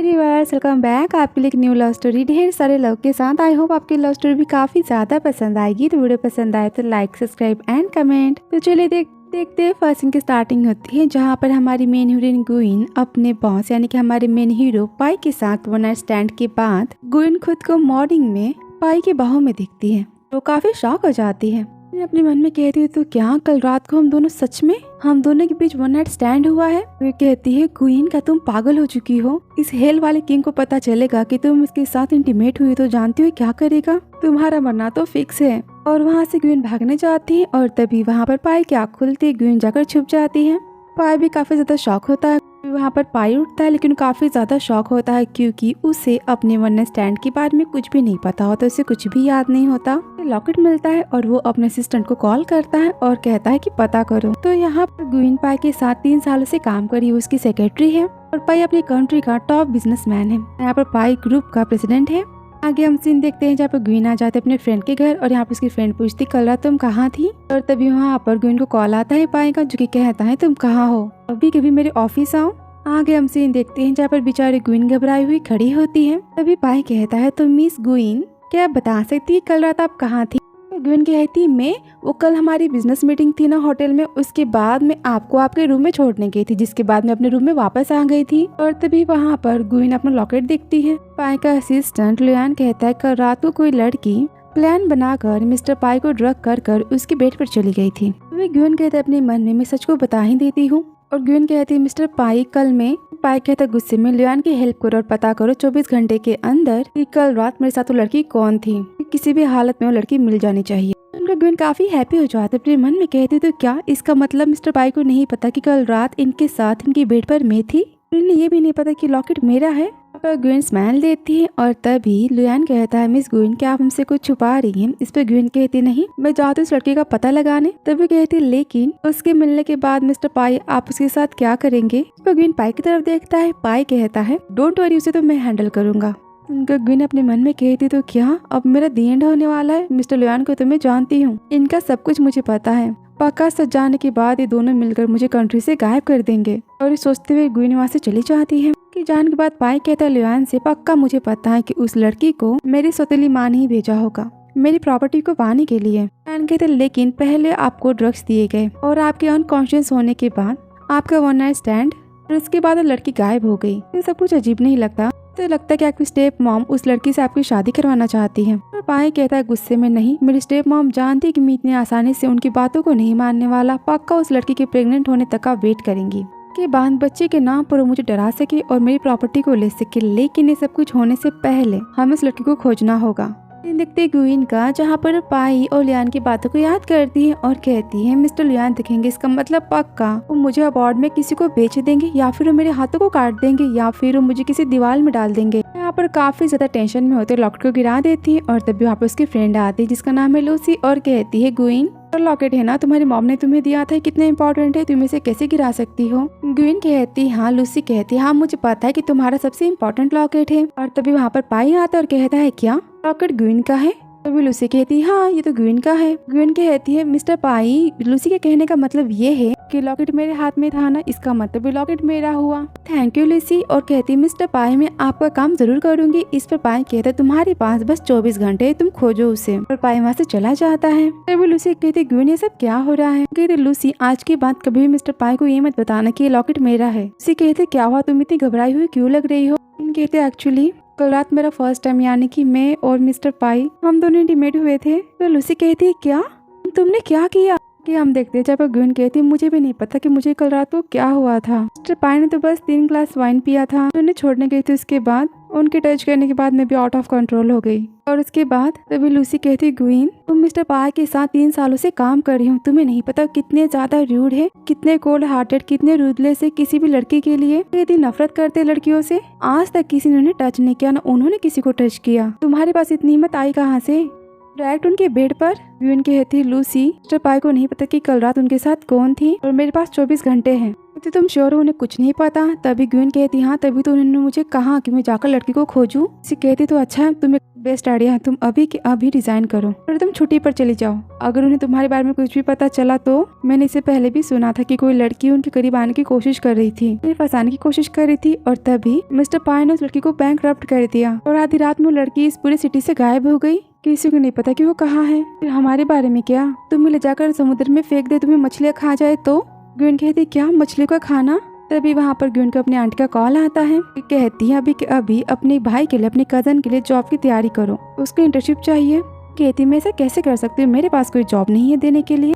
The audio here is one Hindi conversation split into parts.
मेरी व्यूअर्स वेलकम बैक आपके लिए एक न्यू लव स्टोरी ढेर सारे लव के साथ। आई होप आपकी लव स्टोरी भी काफी ज्यादा पसंद आएगी। तो वीडियो पसंद आए तो लाइक सब्सक्राइब एंड कमेंट। तो चलिए देखते हैं। फर्स्ट सीन की स्टार्टिंग होती है जहाँ पर हमारी मेन हीरोइन गुइन अपने बॉस यानी कि हमारे मेन हीरो पाई के साथ वन नाइट स्टैंड के बाद गुइन खुद को मॉर्निंग में पाई की बाहों में दिखती है। वो काफी शॉक हो जाती है। अपने मन में कहती है तो क्या कल रात को हम दोनों के बीच वन नाइट स्टैंड हुआ है। वो कहती है क्वीन क्या तुम पागल हो चुकी हो। इस हेल वाले किंग को पता चलेगा कि तुम इसके साथ इंटीमेट हुई तो जानती हो क्या करेगा, तुम्हारा मरना तो फिक्स है। और वहाँ से ग्वीन भागने जाती है और तभी वहाँ पर पाई की आँख खुलती है। ग्वीन जाकर छुप जाती है। पाई भी काफी ज्यादा शॉक होता है। वहाँ पर पाई उठता है लेकिन काफी ज्यादा शॉक होता है क्योंकि उसे अपने वन नाइट स्टैंड के बारे में कुछ भी नहीं पता होता, उसे कुछ भी याद नहीं होता। लॉकेट मिलता है और वो अपने असिस्टेंट को कॉल करता है और कहता है कि पता करो। तो यहाँ पर ग्वीन पाई के साथ 3 सालों से काम करी, उसकी सेक्रेटरी है और पाई अपनी कंट्री का टॉप बिजनेसमैन है। यहाँ पर पाई ग्रुप का प्रेसिडेंट है। आगे हम सीन देखते हैं जहाँ पर ग्वीन आ जाते अपने फ्रेंड के घर और यहाँ पर उसकी फ्रेंड पूछती कल रात तुम कहाँ थी। और तभी वहाँ पर ग्वीन को कॉल आता है पाई का, जो कि कहता है तुम कहाँ हो, अभी कभी मेरे ऑफिस आओ। आगे हम सीन देखते हैं जहाँ पर बेचारी ग्वीन घबराई हुई खड़ी होती है। तभी पाई कहता है तो मिस ग्वीन क्या आप बता सकती है कल रात आप कहाँ थी। ग्वीन कहती मैं वो कल हमारी बिजनेस मीटिंग थी ना होटल में, उसके बाद मैं आपको आपके रूम में छोड़ने गई थी, जिसके बाद मैं अपने रूम में वापस आ गई थी। और तभी वहाँ पर ग्वीन अपना लॉकेट देखती है। पाई का असिस्टेंट लियान कहता है कल रात को कोई लड़की प्लान बनाकर मिस्टर पाई को ड्रग कर उसके बेड पर चली गई थी। ग्वीन कहता है अपने मन में मैं सच को बता ही देती हूँ। और ग्वीन कहती है मिस्टर पाई कल में। पाई कहता गुस्से में लियान की हेल्प करो और पता करो 24 घंटे के अंदर कि कल रात मेरे साथ वो लड़की कौन थी, किसी भी हालत में वो लड़की मिल जानी चाहिए। ग्वीन काफी हैप्पी हो जाते अपने मन में कहती तो क्या इसका मतलब मिस्टर पाई को नहीं पता कि कल रात इनके साथ इनकी बेड पर मैं थी, इन्हें ये भी नहीं पता कि लॉकेट मेरा है। ग्वीन स्माइल देती है और तभी लियान कहता है मिस ग्वीन क्या आप हमसे कुछ छुपा रही हैं। इस पर ग्वीन कहती नहीं, मैं जाती उस लड़के का पता लगाने। तभी कहती लेकिन उसके मिलने के बाद मिस्टर पाई आप उसके साथ क्या करेंगे। इस पर ग्वीन पाई की तरफ देखता है। पाई कहता है डोंट वरी उसे तो मैं हैंडल करूंगा। ग्वीन अपने मन में कहती तो क्या अब मेरा दी एंड होने वाला है। मिस्टर लियान को तो मैं जानती हूँ, इनका सब कुछ मुझे पता है। पक्का सच जाने के बाद ये दोनों मिलकर मुझे कंट्री से गायब कर देंगे। और सोचते हुए ग्वीन वहाँ से चली जाती है। कि जाने के बाद पाई कहता है लियान से पक्का मुझे पता है कि उस लड़की को मेरी सौतेली माँ ने ही भेजा होगा मेरी प्रॉपर्टी को पाने के लिए। लियान कहते लेकिन पहले आपको ड्रग्स दिए गए और आपके अनकॉन्शियस होने के बाद आपका वन नाइट स्टैंड और उसके बाद लड़की गायब हो गई। ये सब कुछ अजीब नहीं लगता। तो लगता है कि आपकी स्टेप मॉम उस लड़की से आपकी शादी करवाना चाहती है। पाई कहता है गुस्से में नहीं, मेरी स्टेप मॉम जानती है कि मैं इतनी आसानी से उनकी बातों को नहीं मानने वाला। पक्का उस लड़की के प्रेग्नेंट होने तक का वेट करेंगी के बाद बच्चे के नाम पर वो मुझे डरा सके और मेरी प्रॉपर्टी को ले सके। लेकिन ये सब कुछ होने से पहले हमें उस लड़की को खोजना होगा। देखते ग्वीन का जहाँ पर पाई और लियान की बातों को याद करती है और कहती है मिस्टर लियान दिखेंगे, इसका मतलब पक्का वो मुझे अबॉर्ड में किसी को बेच देंगे या फिर वो मेरे हाथों को काट देंगे या फिर वो मुझे किसी दीवार में डाल देंगे। यहाँ पर काफी ज्यादा टेंशन में होते लॉकेट को गिरा देती है। और तभी वहाँ पर उसकी फ्रेंड आती है जिसका नाम है लूसी और कहती है ग्वीन लॉकेट है ना तुम्हारी मॉम ने तुम्हें दिया था, कितना इंपॉर्टेंट है, तुम इसे कैसे गिरा सकती हो। ग्वीन कहती हाँ, लूसी कहती हाँ मुझे पता है कि तुम्हारा सबसे इम्पोर्टेंट लॉकेट है। और तभी वहाँ पर पाई आता है और कहता है क्या लॉकेट ग्वीन का है। तभी लूसी कहती है हाँ ये तो ग्वीन का है। ग्वीन कहती है मिस्टर पाई लूसी के कहने का मतलब ये है कि लॉकेट मेरे हाथ में था ना, इसका मतलब भी लॉकेट मेरा हुआ। Thank you Lucy. और कहती है मिस्टर पाई मैं आपका काम जरूर करूंगी। इस पर पाई कहता है तुम्हारे पास बस 24 घंटे, तुम खोजो उसे। और पाई वहाँ से चला जाता है। तभी लूसी कहती ग्वीन ये सब क्या हो रहा है। कहती लूसी आज के बाद कभी भी मिस्टर पाई को ये मत बताना कि ये लॉकेट मेरा है। लूसी कहते क्या हुआ, तुम इतनी घबराई हुई क्यों लग रही हो। कहते एक्चुअली कल रात मेरा फर्स्ट टाइम यानी कि मैं और मिस्टर पाई हम दोनों इंटीमेट हुए थे। तो लूसी कहती है क्या तुमने क्या किया। कि हम देखते हैं जब ग्वीन कहती है मुझे भी नहीं पता कि मुझे कल रात को क्या हुआ था। मिस्टर पाई ने तो बस 3 ग्लास वाइन पिया था। उन्हें छोड़ने गई थी, उसके बाद उनके टच करने के बाद मैं भी आउट ऑफ कंट्रोल हो गई। और उसके बाद तभी लूसी कहती ग्वीन तुम मिस्टर पाई के साथ 3 सालों से काम कर रही हो, तुम्हें नहीं पता कितने ज्यादा रूड है, कितने कोल्ड हार्टेड, कितने रूदलेस है किसी भी लड़की के लिए। यदि नफरत करते लड़कियों से, आज तक किसी ने उन्हें टच नहीं किया ना उन्होंने किसी को टच किया। तुम्हारे पास इतनी हिम्मत आई कहाँ से। डायरेक्ट उनके बेड पर ग्वीन कहती लूसी मिस्टर पाई को नहीं पता कि कल रात उनके साथ कौन थी और मेरे पास 24 घंटे हैं। तो तुम श्योर हो उन्हें कुछ नहीं पता? तभी ग्वीन कहती हाँ तभी तो उन्होंने मुझे कहा कि मैं जाकर लड़की को खोजूं। उसे कहती तो अच्छा है, तुम्हें बेस्ट आइडिया है, तुम अभी के अभी रिजाइन करो और तुम छुट्टी पर चली जाओ। अगर उन्हें तुम्हारे बारे में कुछ भी पता चला तो मैंने इससे पहले भी सुना था कि कोई लड़की उनके करीब आने की कोशिश कर रही थी, उन्हें फंसाने की कोशिश कर रही थी और तभी मिस्टर पाई ने उस लड़की को बैंकरप्ट कर दिया और आधी रात में वो लड़की इस पूरी सिटी से गायब हो गई। किसी को नहीं पता कि वो कहाँ है। फिर हमारे बारे में क्या? तुम्हें ले जाकर समुद्र में फेंक दे, तुम्हें मछलियाँ खा जाए तो? ग्वीन कहती क्या मछलियों का खाना? तभी वहाँ पर ग्वीन को अपने आंटी का कॉल आता है। कहती है अभी के अभी अपने भाई के लिए, अपने कजन के लिए जॉब की तैयारी करो, उसको इंटर्नशिप चाहिए। कहती मैं ऐसा कैसे कर सकती हूँ, मेरे पास कोई जॉब नहीं है देने के लिए।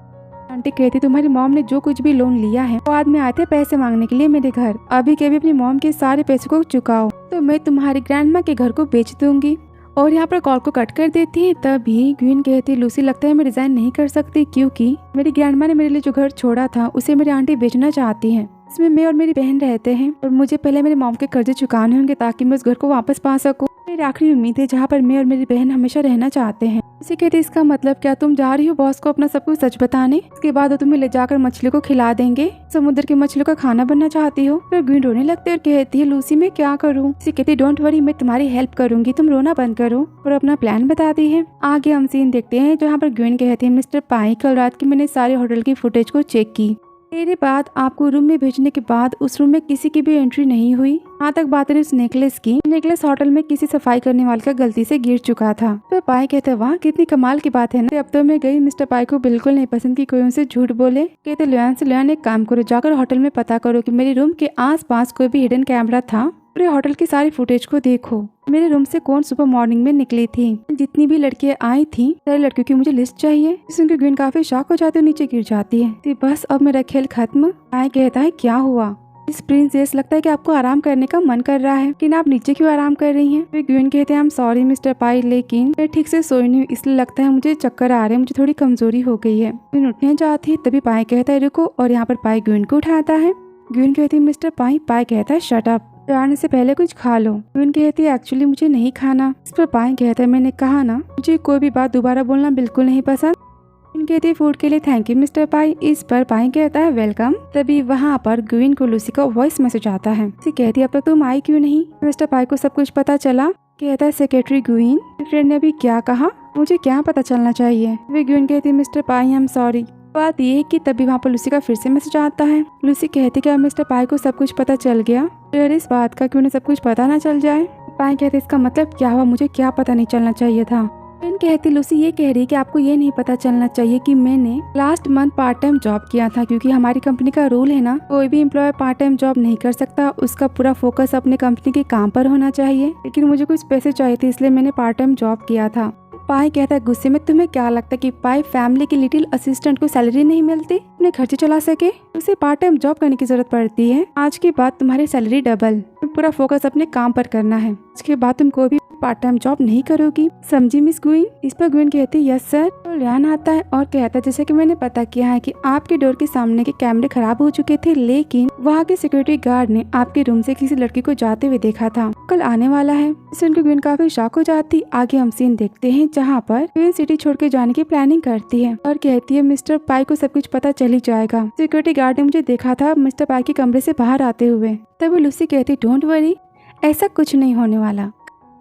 आंटी कहती तुम्हारी मॉम ने जो कुछ भी लोन लिया है वो आदमी आते हैं पैसे मांगने के लिए मेरे घर, अभी के अभी अपनी मॉम के सारे पैसे को चुकाओ तो मैं तुम्हारी ग्रैंडमा के घर को बेच दूंगी। और यहाँ पर कॉल को कट कर देती है। तभी ग्वीन कहती लूसी लगता है मैं रिजाइन नहीं कर सकती क्योंकि मेरी ग्रैंडमा ने मेरे लिए जो घर छोड़ा था उसे मेरी आंटी बेचना चाहती है। इसमें मैं और मेरी बहन रहते हैं और मुझे पहले मेरे मॉम के कर्जे चुकाने होंगे ताकि मैं उस घर को वापस पा सकूं। मेरी आखिरी उम्मीद है जहाँ पर मैं और मेरी बहन हमेशा रहना चाहते हैं। उसे कहती इसका मतलब क्या तुम जा रही हो बॉस को अपना सब कुछ सच बताने? इसके बाद वो तुम्हें ले जाकर मछली को खिला देंगे, समुद्र की मछलियों का खाना बनना चाहती हो? फिर ग्वीन रोने लगती है और कहती है लूसी मैं क्या करूँ? उसे कहती डोंट वरी मैं तुम्हारी हेल्प करूंगी, तुम रोना बंद करो और अपना प्लान बताती है। आगे हम सीन देखते हैं जहाँ पर ग्वीन कहती है मिस्टर पाई कल रात की मैंने सारे होटल की फुटेज को चेक की, मेरे बाद आपको रूम में भेजने के बाद उस रूम में किसी की भी एंट्री नहीं हुई। यहाँ तक बात है उस नेकलेस की। नेकलेस होटल में किसी सफाई करने वाले का गलती से गिर चुका था। तो पाई कहते वाह कितनी कमाल की बात है ना। अब तो मैं गई मिस्टर पाई को बिल्कुल नहीं पसंद की कोई उनसे झूठ बोले। कहते लुआन से लुआन एक काम करो, जाकर होटल में पता करो कि मेरे रूम के आस कोई भी हिडन कैमरा था, पूरे होटल की सारी फुटेज को देखो, मेरे रूम से कौन सुबह मॉर्निंग में निकली थी, जितनी भी लड़कियां आई थी सारी लड़कियों की मुझे लिस्ट चाहिए। सुनकर ग्वीन काफी शॉक हो जाती है, नीचे गिर जाती है। तो बस अब मेरा खेल खत्म। पाई कहता है क्या हुआ? इस प्रिंसेस लगता है कि आपको आराम करने का मन कर रहा है, लेकिन आप नीचे क्यों आराम कर रही हैं? फिर ग्वीन कहते हैं आई एम सॉरी मिस्टर पाई, लेकिन मैं ठीक से सोई नहीं हूँ इसलिए लगता है मुझे चक्कर आ रहे हैं, मुझे थोड़ी कमजोरी हो गई है। ग्वीन उठने जाती है तभी पाई कहता है रुको और यहाँ पर पाई ग्वीन को उठाता है। ग्वीन कहती है मिस्टर पाई। पाई कहता है शट अप, जाने से पहले कुछ खा लो। ग्वीन कहती है एक्चुअली मुझे नहीं खाना। इस पर पाई कहता है मैंने कहा ना मुझे कोई भी बात दोबारा बोलना बिल्कुल नहीं पसंद। ग्वीन कहती है फूड के लिए थैंक यू मिस्टर पाई। इस पर पाई कहता है वेलकम। तभी वहाँ पर ग्वीन को लूसी का वॉइस मैसेज आता है। उसे कहती है अब तक तुम आई क्यों नहीं? मिस्टर पाई को सब कुछ पता चला। कहता है सेक्रेटरी ग्वीन फ्रेंड ने अभी क्या कहा, मुझे क्या पता चलना चाहिए? वे ग्वीन कहती है mister pi I am sorry. बात ये है कि तभी वहाँ पर लूसी का फिर से मैसेज आता है। लूसी कहती कि मिस्टर पाई को सब कुछ पता चल गया, फिर इस बात का कि उन्हें सब कुछ पता ना चल जाए। पाई कहते इसका मतलब क्या हुआ, मुझे क्या पता नहीं चलना चाहिए था? ग्वीन कहती लूसी ये कह रही है कि आपको ये नहीं पता चलना चाहिए कि मैंने last month part time job किया था, क्योंकि हमारी कंपनी का रूल है ना कोई भी एम्प्लॉय पार्ट टाइम जॉब नहीं कर सकता, उसका पूरा फोकस अपने कंपनी के काम पर होना चाहिए। लेकिन मुझे कुछ पैसे चाहिए थे इसलिए मैंने पार्ट टाइम जॉब किया था। पाई कहता है गुस्से में तुम्हें क्या लगता है कि पाई फैमिली की लिटिल असिस्टेंट को सैलरी नहीं मिलती, अपने खर्चे चला सके, उसे पार्ट टाइम जॉब करने की जरूरत पड़ती है। आज के बाद तुम्हारी सैलरी डबल, पूरा फोकस अपने काम पर करना है। इसके बाद तुम कोई भी पार्ट टाइम जॉब नहीं करोगी, समझी मिस ग्वीन? इस पर ग्वीन कहती है यस सर। तो लियान आता है और कहता है जैसे कि मैंने पता किया है कि आपके डोर के सामने के कैमरे खराब हो चुके थे, लेकिन वहाँ के सिक्योरिटी गार्ड ने आपके रूम से किसी लड़की को जाते हुए देखा था, कल आने वाला है। सुनकर ग्वीन काफी शॉक हो जाती। आगे हम सीन देखते हैं जहाँ पर ग्वीन सिटी छोड़ के जाने की प्लानिंग करती है और कहती है मिस्टर पाई को सब कुछ पता चल ही जाएगा, सिक्योरिटी गार्ड ने मुझे देखा था मिस्टर पाई के कमरे से बाहर आते हुए। तभी लूसी कहती डोंट वरी, ऐसा कुछ नहीं होने वाला,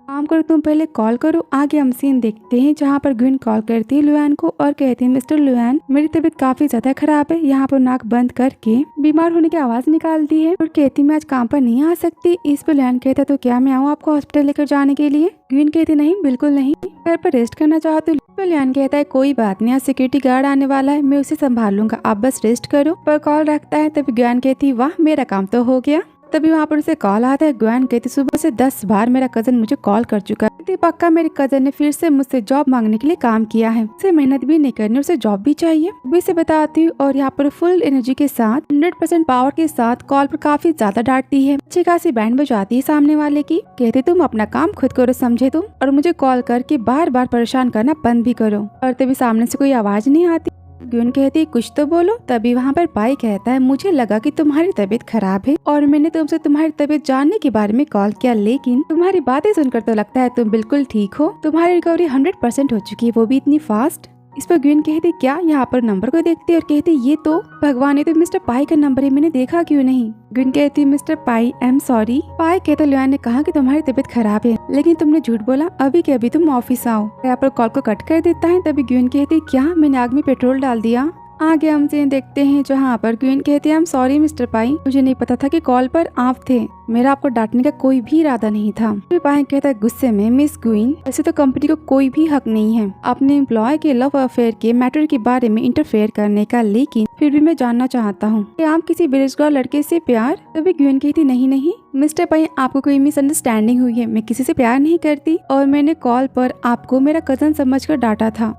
काम करो तुम पहले कॉल करो। आगे हम सीन देखते हैं जहाँ पर ग्वीन कॉल करती है लुआन को और कहती है मिस्टर लुआन मेरी तबीयत काफी ज्यादा खराब है। यहाँ पर नाक बंद करके बीमार होने की आवाज निकालती है और कहती मैं आज काम पर नहीं आ सकती। इस पर लुआन कहता है तो क्या मैं आऊँ आपको हॉस्पिटल लेकर जाने के लिए? ग्वीन कहती नहीं बिल्कुल नहीं, घर पर रेस्ट करना चाहती हूँ। तो लुआन कहता है कोई बात नहीं, आज सिक्योरिटी गार्ड आने वाला है, मैं उसे संभाल लूंगा, आप बस रेस्ट करो। पर कॉल रखता है तभी ग्वीन कहती वाह मेरा काम तो हो गया। तभी वहाँ पर उसे कॉल आता है। ग्वेन कहती सुबह से 10 बार मेरा कजन मुझे कॉल कर चुका है, पक्का मेरे कजन ने फिर से मुझसे जॉब मांगने के लिए काम किया है, उसे मेहनत भी नहीं करनी, उसे जॉब भी चाहिए। भी से बताती हूँ और यहाँ पर फुल एनर्जी के साथ 100% पावर के साथ कॉल पर काफी ज्यादा डांटती है, अच्छी खासी बैंड बजाती है सामने वाले की। कहते तुम अपना काम खुद करो समझे तुम, और मुझे कॉल करके बार बार परेशान करना बंद भी करो। और तभी सामने से कोई आवाज नहीं आती। ग्वेन कहती कुछ तो बोलो। तभी वहाँ पर पाई कहता है मुझे लगा कि तुम्हारी तबीयत खराब है और मैंने तुमसे तुम्हारी तबीयत जानने के बारे में कॉल किया, लेकिन तुम्हारी बातें सुनकर तो लगता है तुम बिल्कुल ठीक हो, तुम्हारी रिकवरी 100% हो चुकी है, वो भी इतनी फास्ट। इस पर ग्वीन कहती क्या, यहाँ पर नंबर को देखती और कहती ये तो भगवान, ये तो मिस्टर पाई का नंबर है, मैंने देखा क्यों नहीं। ग्वीन कहती mister pi I am sorry. Pai कहता लुआन ने कहा कि तुम्हारी तबीयत खराब है लेकिन तुमने झूठ बोला, अभी के अभी तुम ऑफिस आओ। यहाँ पर कॉल को कट कर देता है। तभी ग्वीन कहती क्या, मैंने आग में पेट्रोल डाल दिया। आगे हम सीन देखते हैं जहाँ पर ग्वीन कहती है आई एम सॉरी मिस्टर पाई, मुझे नहीं पता था कि कॉल पर आप थे, मेरा आपको डांटने का कोई भी इरादा नहीं था। फिर पाई कहता है गुस्से में मिस ग्वीन, वैसे तो कंपनी को कोई भी हक नहीं है अपने एम्प्लॉय के लव अफेयर के मैटर के बारे में इंटरफेयर करने का, लेकिन फिर भी मैं जानना चाहता हूँ कि आप किसी बेरोजगार लड़के से प्यार। तभी ग्वीन कहती नहीं नहीं मिस्टर पाई, आपको कोई मिसअंडरस्टैंडिंग हुई है, मैं किसी से प्यार नहीं करती और मैंने कॉल पर आपको मेरा कजन समझकर डांटा था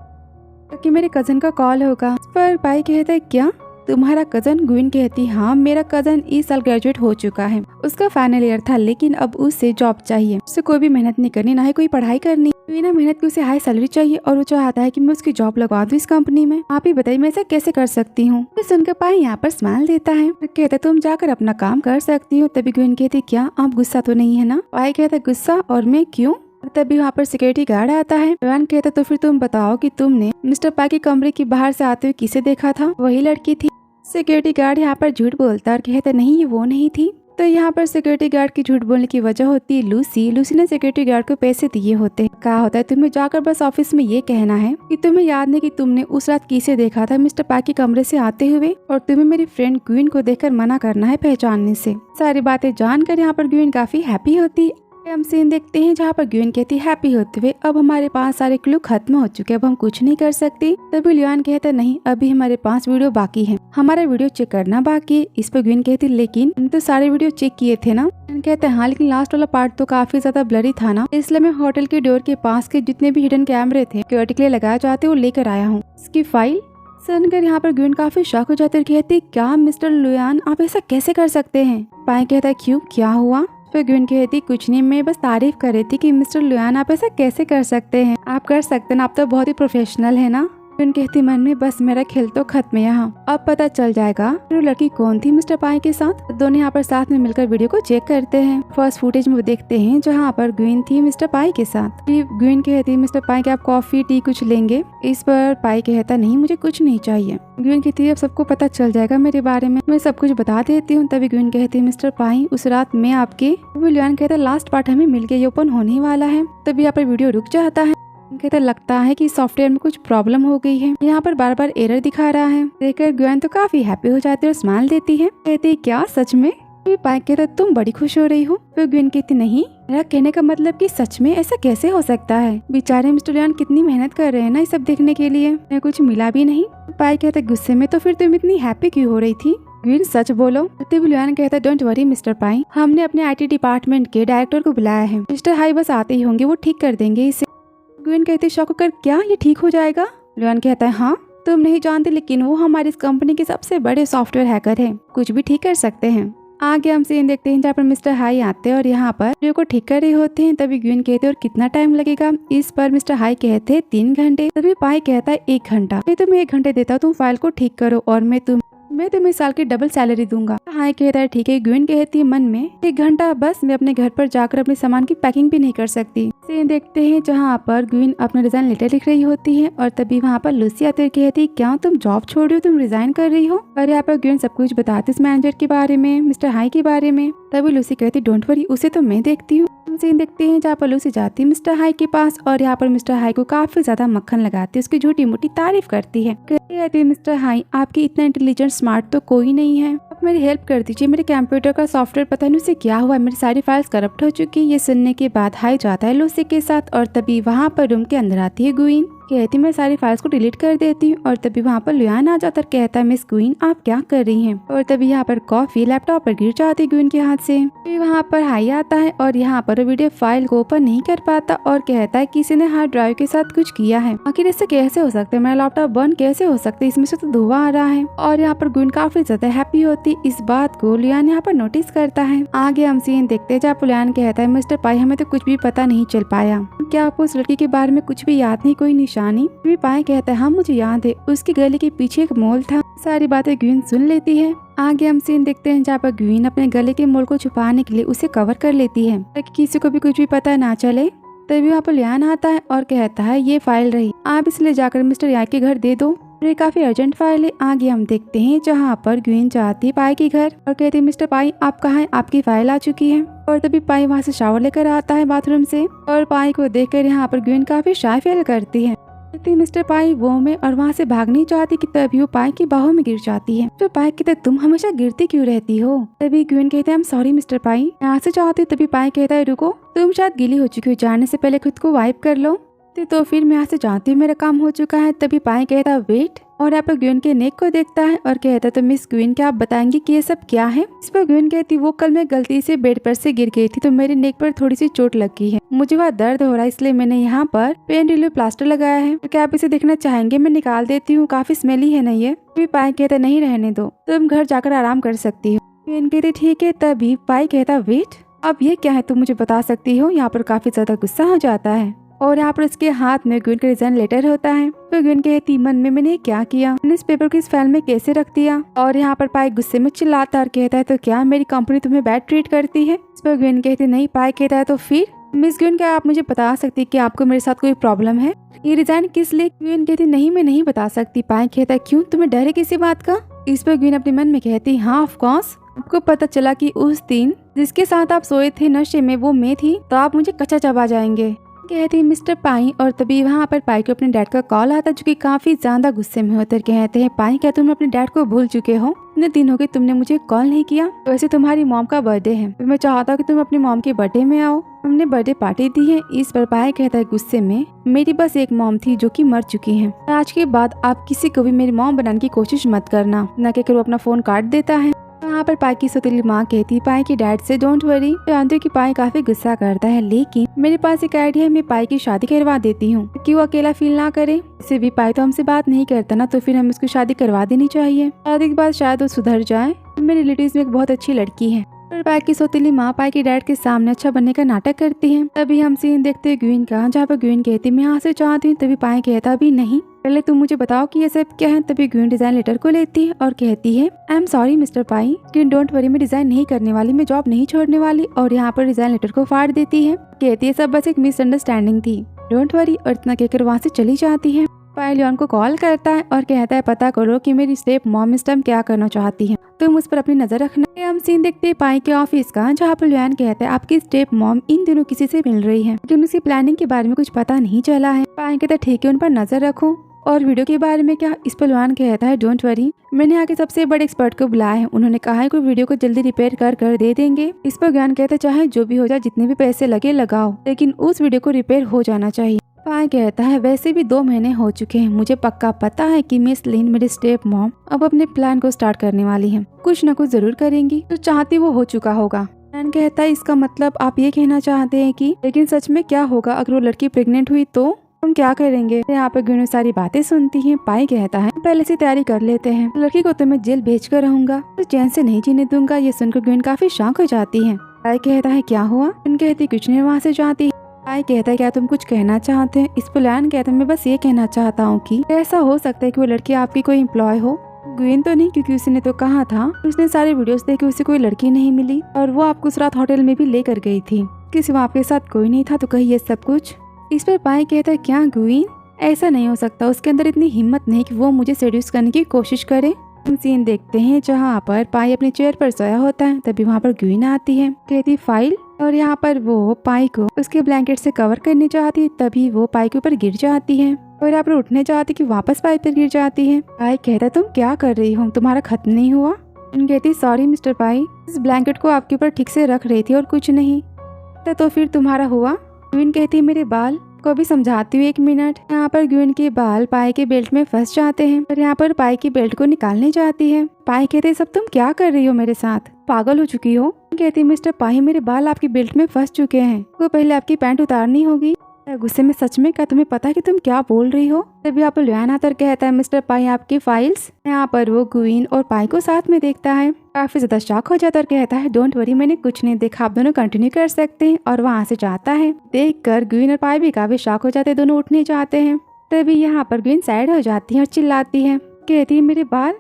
कि मेरे कजन का कॉल होगा। पर पाई कहता है क्या, तुम्हारा कजन। ग्वीन कहती हाँ, मेरा कजन इस साल ग्रेजुएट हो चुका है, उसका फाइनल ईयर था लेकिन अब उसे जॉब चाहिए, उसे कोई भी मेहनत नहीं करनी, ना ही कोई पढ़ाई करनी, बिना मेहनत की उसे हाई सैलरी चाहिए और वो चाहता है कि मैं उसकी जॉब लगवा दूं इस कंपनी में। आप ही बताइए मैं ऐसा कैसे कर सकती हूँ। तो सुनकर पाई यहाँ पर स्माइल देता है, कहता तुम जाकर अपना काम कर सकती हो। तभी ग्वीन कहती क्या आप गुस्सा तो नहीं है ना। पाई कहता गुस्सा, और मैं क्यों। तभी वहाँ पर सिक्योरिटी गार्ड आता है। लुआन कहता तो फिर तुम बताओ कि तुमने मिस्टर पाई के कमरे के बाहर से आते हुए किसे देखा था। वही लड़की थी। सिक्योरिटी गार्ड यहाँ पर झूठ बोलता और कहता नहीं ये वो नहीं थी। तो यहाँ पर सिक्योरिटी गार्ड की झूठ बोलने की वजह होती है लूसी। लूसी ने सिक्योरिटी गार्ड को पैसे दिए होते। कहा होता है तुम्हें जाकर बस ऑफिस में ये कहना है कि तुम्हें याद नहीं कि तुमने उस रात किसे देखा था मिस्टर पाई के कमरे से आते हुए, और तुम्हें मेरी फ्रेंड ग्वीन को देखकर मना करना है पहचानने से। सारी बातें जानकर यहाँ पर ग्वीन काफी हैप्पी होती। हम सीन देखते हैं जहाँ पर ग्वीन कहती हैप्पी होते हुए अब हमारे पास सारे क्लू खत्म हो चुके हैं, अब हम कुछ नहीं कर सकते। तभी लुआन कहता नहीं, अभी हमारे पास वीडियो बाकी है, हमारा वीडियो चेक करना बाकी है। इस पर ग्वीन कहती लेकिन हम तो सारे वीडियो चेक किए थे ना। कहते हैं हाँ, लेकिन लास्ट वाला पार्ट तो काफी ज्यादा ब्लरी था ना, इसलिए मैं होटल के डोर के पास के जितने भी हिडन कैमरे थे सिक्योरिटी के लिए लगाए जाते वो लेकर आया हूँ। इसकी फाइल सुनकर यहाँ पर ग्वीन काफी शॉक हो जाती है, कहती क्या मिस्टर लुआन आप ऐसा कैसे कर सकते हैं। पाई कहता है क्यों, क्या हुआ। फिर ग्वीन कहती कुछ नहीं, मैं बस तारीफ कर रही थी कि मिस्टर लुआन आप ऐसा कैसे कर सकते हैं, आप कर सकते हैं, आप तो बहुत ही प्रोफेशनल है ना। ग्वीन कहती मन में बस मेरा खेल तो खत्म है यहाँ, अब पता चल जाएगा फिर वो लड़की कौन थी मिस्टर पाई के साथ। दोनों यहाँ पर साथ में मिलकर वीडियो को चेक करते हैं। फर्स्ट फुटेज में वो देखते हैं जहाँ पर ग्वीन थी मिस्टर पाई के साथ। ग्वीन कहती मिस्टर पाई के आप कॉफी टी कुछ लेंगे। इस पर पाई कहता नहीं मुझे कुछ नहीं चाहिए। ग्वीन कहती अब सबको पता चल जाएगा मेरे बारे में, मैं सब कुछ बता देती हूँ। तभी ग्वीन कहती मिस्टर पाई उस रात में आपके। लुआन कहता लास्ट पार्ट हमें मिल गया, ये ओपन होने वाला है। तभी यहाँ पर वीडियो रुक जाता है। कहता लगता है कि सॉफ्टवेयर में कुछ प्रॉब्लम हो गई है, यहाँ पर बार बार एरर दिखा रहा है। देखकर ग्वेन तो काफी हैप्पी हो जाती है और स्माइल देती है। कहती क्या सच में। पाई कहता तुम बड़ी खुश हो रही हो। फिर ग्वेन कहती नहीं, मेरा कहने का मतलब कि सच में ऐसा कैसे हो सकता है, बेचारे मिस्टर लुआन कितनी मेहनत कर रहे हैं ना ये सब देखने के लिए, उन्हें कुछ मिला भी नहीं। पाई कहता गुस्से में तो फिर तुम इतनी हैप्पी क्यों हो रही थी। ग्वीन सच बोलो। लुआन कहता डोंट वरी मिस्टर पाई, हमने अपने IT डिपार्टमेंट के डायरेक्टर को बुलाया है, मिस्टर हाई बस आते ही होंगे, वो ठीक कर देंगे इसे। ग्वीन कहती शॉक होकर क्या ये ठीक हो जाएगा। लुआन कहता है हाँ तुम नहीं जानते लेकिन वो हमारी इस कंपनी के सबसे बड़े सॉफ्टवेयर हैकर हैं, कुछ भी ठीक कर सकते हैं। आगे हम सीन देखते हैं जहाँ पर मिस्टर हाई आते हैं और यहाँ पर वीडियो को ठीक कर रहे होते हैं। तभी ग्वीन कहते हैं और कितना टाइम लगेगा। इस पर मिस्टर हाई कहते हैं 3 घंटे। तभी पाई कहता है 1 घंटा। मैं तुम्हें 1 घंटे देता हूँ, तुम फाइल को ठीक करो और मैं तुम्हें साल की डबल सैलरी दूंगा। हाई कहता है ठीक है। ग्वीन कहती है मन में 1 घंटा बस, मैं अपने घर पर जाकर अपने सामान की पैकिंग भी नहीं कर सकती। सीन देखते हैं जहाँ पर ग्वीन अपना रिजाइन लेटर लिख रही होती है और तभी वहाँ पर लूसी आते कहती क्या तुम जॉब छोड़ रही हो, तुम रिजाइन कर रही हो। और यहाँ पर ग्वीन सब कुछ बताती इस मैनेजर के बारे में, मिस्टर हाई के बारे में। तभी लूसी कहती डोंट वरी, उसे तो मैं देखती हूँ। सीन देखते हैं जहाँ पर लूसी जाती है मिस्टर हाई के पास और यहाँ पर मिस्टर हाई को काफी ज्यादा मक्खन लगाती है, उसकी झूठी मूठी तारीफ करती है। कहती है मिस्टर हाई आपकी इतना इंटेलिजेंट स्मार्ट तो कोई नहीं है, आप मेरी हेल्प कर दीजिए, मेरे कंप्यूटर का सॉफ्टवेयर पता नहीं उसे क्या हुआ, मेरी सारी फाइल्स करप्ट हो चुकी है। ये सुनने के बाद हाई जाता है लूसी के साथ और तभी वहाँ पर रूम के अंदर आती है ग्वीन। कहती मैं सारी फाइल्स को डिलीट कर देती हूँ और तभी वहाँ पर लुआन आ जाता है, कहता है मिस ग्वीन आप क्या कर रही हैं। और तभी यहाँ पर कॉफी लैपटॉप पर गिर जाती है ग्वीन के हाथ से। फिर वहाँ पर हाई आता है और यहाँ पर वीडियो फाइल को ओपन नहीं कर पाता और कहता है किसी ने हार्ड ड्राइव के साथ कुछ किया है, आखिर इससे कैसे हो सकता है, मेरा लैपटॉप बंद कैसे हो सकता है, इसमें से तो धुआं आ रहा है। और यहाँ पर ग्वीन काफी ज्यादा हैप्पी होती, इस बात को लुआन यहाँ पर नोटिस करता है। आगे हम सीन देखते हैं जहाँ लुआन कहता है मिस्टर पाई हमें तो कुछ भी पता नहीं चल पाया, क्या आपको उस लड़की के बारे में कुछ भी याद नहीं, कोई निशानी। पाई कहता है हाँ मुझे याद है, उसकी गले के पीछे एक मोल था। सारी बातें ग्वीन सुन लेती है। आगे हम सीन देखते हैं जहाँ पर ग्वीन अपने गले के मोल को छुपाने के लिए उसे कवर कर लेती है ताकि किसी को भी कुछ भी पता ना चले। तभी वहाँ पर लियान आता है और कहता है ये फाइल रही, आप इसलिए जाकर मिस्टर यांग के घर दे दो, ये काफी अर्जेंट फाइल है। आगे हम देखते हैं जहाँ पर ग्वीन जाती है पाई के घर और कहती है मिस्टर पाई आप कहाँ हैं, आपकी फाइल आ चुकी है। और तभी पाई वहाँ से शावर लेकर आता है बाथरूम से और पाई को देखकर यहाँ पर ग्वीन काफी शाय फील करती है। मिस्टर पाई वो में और वहाँ से भागनी चाहती कि तभी वो पाई की बाहों में गिर जाती है। तो पाई कहते तुम हमेशा गिरती क्यों रहती हो। तभी ग्वीन कहते हैं सॉरी मिस्टर पाई, यहाँ से चाहती हूँ। तभी पाई कहता है रुको, तुम शायद गीली हो चुकी हो, जाने से पहले खुद को वाइप कर लो। तो फिर मैं यहाँ से जानती हूँ मेरा काम हो चुका है। तभी पाई कहता है वेट, और यहाँ पर ग्वीन के नेक को देखता है और कहता है तो मिस ग्वीन क्या आप बताएंगी कि ये सब क्या है। इस पर ग्वीन कहती वो कल मैं गलती से बेड पर से गिर गई थी तो मेरे नेक पर थोड़ी सी चोट लग गई है, मुझे वहाँ दर्द हो रहा है, इसलिए मैंने यहाँ पर पेन रिलीफ प्लास्टर लगाया है। क्या आप इसे देखना चाहेंगे, मैं निकाल देती हूँ, काफी स्मेली है ना ये। तभी पाई कहता नहीं रहने दो, तुम घर जाकर आराम कर सकती हो। ग्वीन कहती ठीक है। तभी पाई कहता वेट, अब ये क्या है, तुम मुझे बता सकती हो। यहाँ पर काफी ज्यादा गुस्सा हो जाता है और यहाँ पर उसके हाथ में ग्वीन का रिजाइन लेटर होता है। तो ग्वीन कहती मन में मैंने क्या किया, मैंने इस पेपर को इस फाइल में कैसे रख दिया। और यहाँ पर पाई गुस्से में चिल्लाता और कहता है तो क्या मेरी कंपनी तुम्हें बैड ट्रीट करती है। इस पर ग्वीन कहती नहीं। पाई कहता है तो फिर मिस ग्वीन क्या आप मुझे बता सकती है कि आपको मेरे साथ कोई प्रॉब्लम है, ये रिजाइन किस लिए। ग्वीन कहती नहीं मैं नहीं बता सकती। पाई कहता है क्यों, तुम्हें डर है किसी बात का। इस पर ग्वीन अपने मन में कहती हाँ ऑफ कोर्स, आपको पता चला कि उस दिन जिसके साथ आप सोए थे नशे में वो मैं थी तो आप मुझे कच्चा चबा जाएंगे, कहती मिस्टर पाई। और तभी वहाँ पर पाई को अपने डैड का कॉल आता है जो कि काफी ज्यादा गुस्से में होते कहते हैं पाई क्या तुम अपने डैड को भूल चुके हो, इतने दिन हो गए तुमने मुझे कॉल नहीं किया। वैसे तुम्हारी मॉम का बर्थडे है, तो मैं चाहता हूँ कि तुम अपनी मॉम के बर्थडे में आओ, हमने बर्थडे पार्टी दी है। इस पर पाई कहता है गुस्से में मेरी बस एक मॉम थी जो कि मर चुकी है, आज के बाद आप किसी को भी मेरी मॉम बनाने की कोशिश मत करना। न कहकर वो अपना फोन काट देता है। यहाँ पर पाई की सौतेली माँ कहती पाई की डैड से डोंट वरी, जानती हूँ कि पाई काफी गुस्सा करता है लेकिन मेरे पास एक आइडिया है, मैं पाई की शादी करवा देती हूँ कि वो अकेला फील ना करे। इसे भी पाई तो हमसे बात नहीं करता ना, तो फिर हमें उसकी शादी करवा देनी चाहिए, शादी के बाद शायद वो सुधर जाए। मेरे रिलेटिव्स में एक बहुत अच्छी लड़की है। और पाई की सौतेली माँ पाई के डैड के सामने अच्छा बनने का नाटक करती है। तभी हम सीन देखते हैं ग्वीन का, जहाँ पर ग्वीन कहती मैं यहाँ से चाहती हूँ। तभी पाई कहता अभी नहीं, पहले तुम मुझे बताओ कि ये सब क्या है। तभी ग्वीन डिजाइन लेटर को लेती है और कहती है I am sorry mister Pai, Gwen don't worry, मैं डिजाइन नहीं करने वाली, मैं जॉब नहीं छोड़ने वाली। और यहाँ पर डिजाइन लेटर को फाड़ देती है, कहती है सब बस एक मिसअंडरस्टैंडिंग थी, डोंट वरी। और इतना कहकर वहाँ से चली जाती है। पाई लियोन को कॉल करता है और कहता है पता करो कि मेरी स्टेप मॉम इस टाइम क्या करना चाहती है, तुम उस पर अपनी नजर रखना। हम सीन देखते हैं पाई के ऑफिस का, जहाँ पर लियोन कहता है आपकी स्टेप मॉम इन दिनों किसी से मिल रही है लेकिन उसकी प्लानिंग के बारे में कुछ पता नहीं चला है। पाई कहता है ठीक है उन पर नजर रखो। और वीडियो के बारे में क्या, इस पर लियोन कहता है डोंट वरी, मैंने यहाँ के सबसे बड़े एक्सपर्ट को बुलाया है, उन्होंने कहा है कि वीडियो को जल्दी रिपेयर कर दे देंगे। इस पर ज्ञान कहता है चाहे जो भी हो जाए, जितने भी पैसे लगे लगाओ, लेकिन उस वीडियो को रिपेयर हो जाना चाहिए। पाई कहता है वैसे भी 2 महीने हो चुके हैं, मुझे पक्का पता है कि मिस लिन मेरी स्टेप मॉम अब अपने प्लान को स्टार्ट करने वाली है, कुछ न कुछ जरूर करेंगी, तो चाहती वो हो चुका होगा। प्लान कहता है इसका मतलब आप ये कहना चाहते हैं कि लेकिन सच में क्या होगा अगर वो लड़की प्रेग्नेंट हुई तो हम क्या करेंगे। यहाँ पे ग्वीन सारी बातें सुनती हैं। पाई कहता है पहले से तैयारी कर लेते हैं, लड़की को तो मैं जेल भेज कर रहूंगा, तो चैन से नहीं जीने दूंगा। ये सुनकर ग्वीन काफी शॉक हो जाती है। पाई कहता है क्या हुआ, ग्वीन कहती कुछ नहीं, वहाँ से जाती है। पाई कहता है क्या तुम कुछ कहना चाहते हैं। इस पर लियोन कहता है मैं बस ये कहना चाहता हूँ कि ऐसा हो सकता है कि वो लड़की आपकी कोई एम्प्लॉय हो। ग्वीन तो नहीं, क्योंकि उसने तो कहा था उसने सारे वीडियोस देखे, उसे कोई लड़की नहीं मिली और वो आपको उस रात होटल में भी लेकर गई थी, किसी वहाँ आपके साथ कोई नहीं था, तो कही ये सब कुछ। इस पर पाई कहता है क्या ग्वीन, ऐसा नहीं हो सकता, उसके अंदर इतनी हिम्मत नहीं कि वो मुझे सेड्यूस करने की कोशिश करे। हम सीन देखते हैं जहाँ पर पाई अपने चेयर पर सोया होता है। तभी वहाँ पर ग्वीन आती है, कहती फाइल, और यहाँ पर वो पाई को उसके ब्लैंकेट से कवर करने चाहती है। तभी वो पाई के ऊपर गिर जाती है और यहाँ पर उठने चाहती कि वापस पाई पर गिर जाती है। पाई कहता तुम क्या कर रही हो, तुम्हारा खत्म नहीं हुआ। कहती सॉरी मिस्टर पाई, इस ब्लैंकेट को आपके ऊपर ठीक से रख रही थी और कुछ नहीं। तो फिर तुम्हारा हुआ। ग्वीन कहती मेरे बाल को भी समझाती हूँ, 1 मिनट। यहाँ पर ग्वीन के बाल पाई के बेल्ट में फंस जाते हैं और यहाँ पर पाई की बेल्ट को निकालने जाती है। पाई कहते सब तुम क्या कर रही हो मेरे साथ, पागल हो चुकी हो। कहती मिस्टर पाई मेरे बाल आपकी बेल्ट में फंस चुके हैं, वो पहले आपकी पैंट उतारनी होगी। गुस्से में सच में क्या तुम्हें पता है कि तुम क्या बोल रही हो। तभी यहाँ पर लियोन आता कहता है मिस्टर पाई आपकी फाइल्स। यहाँ पर वो ग्वीन और पाई को साथ में देखता है, काफी ज्यादा शॉक हो जाता है और कहता है डोंट वरी, मैंने कुछ नहीं देखा, आप दोनों कंटिन्यू कर सकते हैं। और वहाँ से जाता है। देखकर ग्वीन और पाई भी काफी शॉक हो जाते हैं, दोनों उठने जाते हैं। तभी यहाँ पर ग्वीन साइड हो जाती है और चिल्लाती है, कहती है मेरे बाल।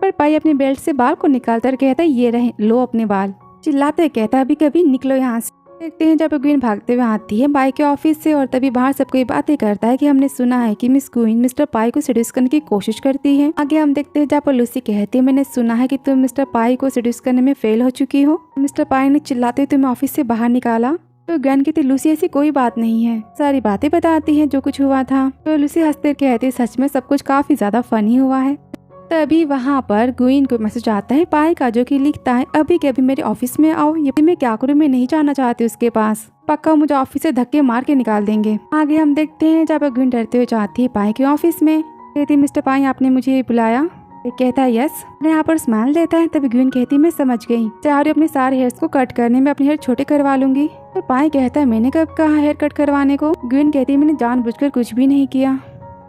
पर पाई अपने बेल्ट से बाल को निकालता कहता है ये रहे, लो अपने बाल। चिल्लाते कहता है अभी कभी निकलो यहाँ से। देखते हैं जब ग्वीन भागते हुए आती है पाई के ऑफिस से और तभी बाहर सब कोई बातें करता है कि हमने सुना है कि मिस क्वीन मिस्टर पाई को सेड्यूस करने की कोशिश करती है। आगे हम देखते हैं जहाँ पर लूसी कहती है मैंने सुना है कि तुम मिस्टर पाई को सेड्यूस करने में फेल हो चुकी हो। मिस्टर पाई ने चिल्लाते हुए तुम्हें ऑफिस से बाहर निकाला। तो ग्वेन कहती लूसी ऐसी कोई बात नहीं है, सारी बातें बताती है जो कुछ हुआ था। तो लूसी हंसते कहती सच में सब कुछ काफी ज्यादा फनी हुआ है। तभी वहाँ पर ग्वीन को मैसेज आता है पाई का जो कि लिखता है अभी के अभी मेरे ऑफिस में आओ, ये मैं क्या करूँ, मैं नहीं जाना चाहती उसके पास, पक्का मुझे ऑफिस से धक्के मार के निकाल देंगे। आगे हम देखते हैं जब ग्वीन डरते हुए जाती है पाई के ऑफिस में। कहती मिस्टर पाई आपने मुझे बुलाया। कहता है यस। यहाँ पर स्माइल देता है। तभी ग्वीन कहती मैं समझ गई, चाहे अपने सारे हेयर्स को कट करने में अपने हेयर छोटे करवा लूंगी। तो पाई कहता है मैंने कब कहा हेयर कट करवाने को। ग्वीन कहती है मैंने जानबूझकर कुछ भी नहीं किया।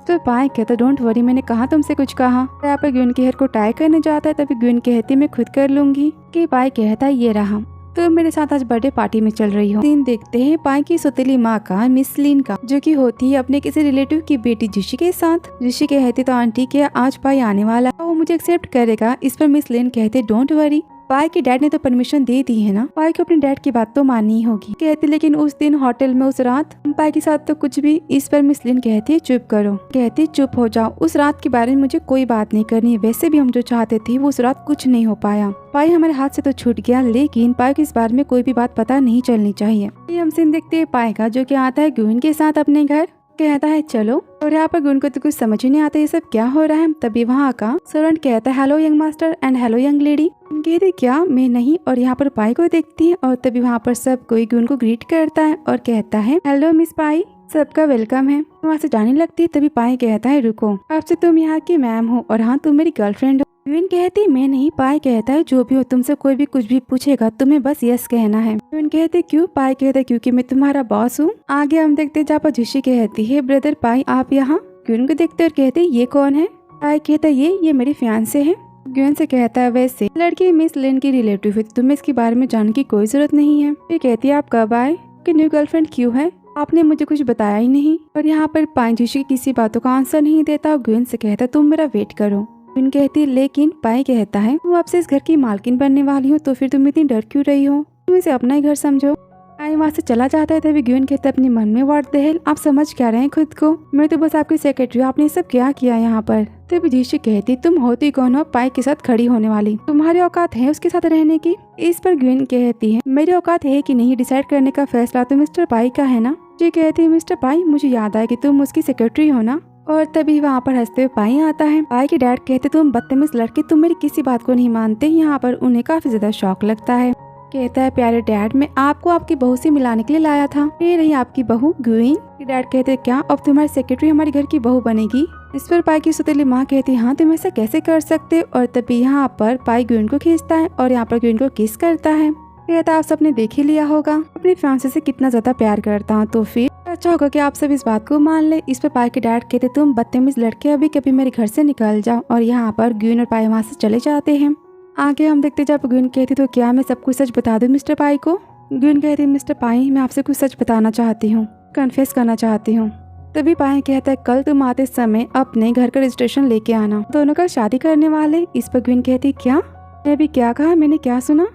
तो पाई कहता डोंट वरी, मैंने कहा तुमसे कुछ कहा। तो यहाँ पर ग्वीन के हेयर को टाई करने जाता है। तभी ग्वीन कहती मैं खुद कर लूंगी। कि पाई कहता है ये रहा, तो मेरे साथ आज बर्थडे पार्टी में चल रही हो। सीन देखते हैं पाई की सौतेली माँ का मिस लिन का, जो कि होती है अपने किसी रिलेटिव की बेटी जिशी के साथ। जिशी कहती तो आंटी के आज पाई आने वाला है, वो मुझे एक्सेप्ट करेगा। इस पर मिस लिन कहते डोंट वरी, पाई की डैड ने तो परमिशन दे दी है ना, पाई को अपने डैड की बात तो माननी होगी। कहती लेकिन उस दिन होटल में उस रात पाई के साथ तो कुछ भी। इस पर मिस लिन कहती है चुप करो। कहती चुप हो जाओ, उस रात के बारे में मुझे कोई बात नहीं करनी। वैसे भी हम जो चाहते थे वो उस रात कुछ नहीं हो पाया। पाई हमारे हाथ से तो छूट गया, लेकिन पाई को इस बारे में कोई भी बात पता नहीं चलनी चाहिए। हम सीन देखते हैं पाई का जो कि आता है ग्वीन के साथ अपने घर। कहता है चलो, और यहाँ पर ग्वीन को तो कुछ समझ ही नहीं आता ये सब क्या हो रहा है। तभी वहाँ का सर्वेंट कहता है hello young master and hello young lady. कहती क्या मैं नहीं, और यहाँ पर पाई को देखती है और तभी वहाँ पर सब कोई ग्वीन को ग्रीट करता है और कहता है हेलो मिस पाई, सबका वेलकम है। वहाँ से जाने लगती है। तभी पाई कहता है रुको, अब से तुम यहाँ की मैम हो और हाँ तुम मेरी गर्लफ्रेंड हो। ग्वीन कहती मैं नहीं। पाई कहता है जो भी हो, तुमसे कोई भी कुछ भी पूछेगा तुम्हें बस यस कहना है। ग्वीन कहती क्यों। पाई कहता है क्योंकि मैं तुम्हारा बॉस हूँ। आगे हम देखते जहाँ पर जिशी कहती है ब्रदर पाई आप यहाँ। ग्वीन को देखते और कहते ये कौन है। पाई कहता ये मेरी फियांसे है। ग्वीन से कहता है वैसे लड़की मिस लिन की रिलेटिव है, तुम्हें इसके बारे में जानने की कोई जरूरत नहीं है। ये कहती है आप कब आए, कि न्यू गर्लफ्रेंड क्यों है, आपने मुझे कुछ बताया ही नहीं। और यहाँ पर पाई जिशी किसी बातों का आंसर नहीं देता और ग्वीन से कहता तुम मेरा वेट करो। ग्वीन कहती लेकिन पाई कहता है वो आपसे इस घर की मालकिन बनने वाली हो, तो फिर तुम इतनी डर क्यों रही हो, तुम इसे अपना ही घर समझो। पाई वहाँ से चला जाता है। तभी ग्वीन कहता है अपने मन में व्हाट द हेल, आप समझ क्या रहे हैं खुद को, मैं तो बस आपकी सेक्रेटरी हूँ, आपने सब क्या किया यहाँ पर। तभी जिशी कहती तुम होती कौन हो पाई के साथ खड़ी होने वाली, तुम्हारी औकात है उसके साथ रहने की। इस पर ग्वीन कहती है मेरी औकात है कि नहीं डिसाइड करने का फैसला तो मिस्टर पाई का है ना। जी कहती है मिस्टर पाई मुझे याद आया कि तुम उसकी सेक्रेटरी हो ना। और तभी वहाँ पर हंसते हुए पाई आता है। पाई के डैड कहते तुम बदतमीज लड़के, तुम मेरी किसी बात को नहीं मानते। यहाँ पर उन्हें काफी ज्यादा शौक लगता है। कहता है प्यारे डैड मैं आपको आपकी बहू से मिलाने के लिए लाया था, ये रही आपकी बहू ग्वीन। डैड कहते क्या अब तुम्हारी सेक्रेटरी हमारे घर की बहू बनेगी। इस पर पाई की सौतेली माँ कहती हाँ तुम ऐसा कैसे कर सकते। और तभी यहाँ पर पाई ग्वीन को खींचता है और यहाँ पर ग्वीन को किस करता है। कहता आप सबने देख ही लिया होगा अपने फियांसे से कितना ज्यादा प्यार करता हूँ, तो फिर अच्छा होगा कि आप सब इस बात को मान ले। इस पर पाई के डैड कहते तुम बदतमीज लड़के अभी कभी मेरे घर से निकल जाओ। और यहाँ पर ग्वीन और पाई वहाँ से चले जाते हैं। आगे हम देखते जब ग्वीन कहती तो क्या मैं सब कुछ सच बता दूं मिस्टर पाई को। ग्वीन कहती मिस्टर पाई मैं आपसे कुछ सच बताना चाहती हूँ, कन्फेस करना चाहती हूँ। तभी पाई कहता है कल तुम आते समय अपने घर का रजिस्ट्रेशन लेके आना, दोनों का शादी करने वाले। इस पर ग्वीन कहती क्या, मैं भी क्या कहा, मैंने क्या सुना।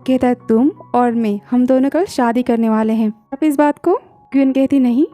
कहता है तुम और मैं हम दोनों कल शादी करने वाले हैं, आप इस बात को। ग्वीन कहती नहीं।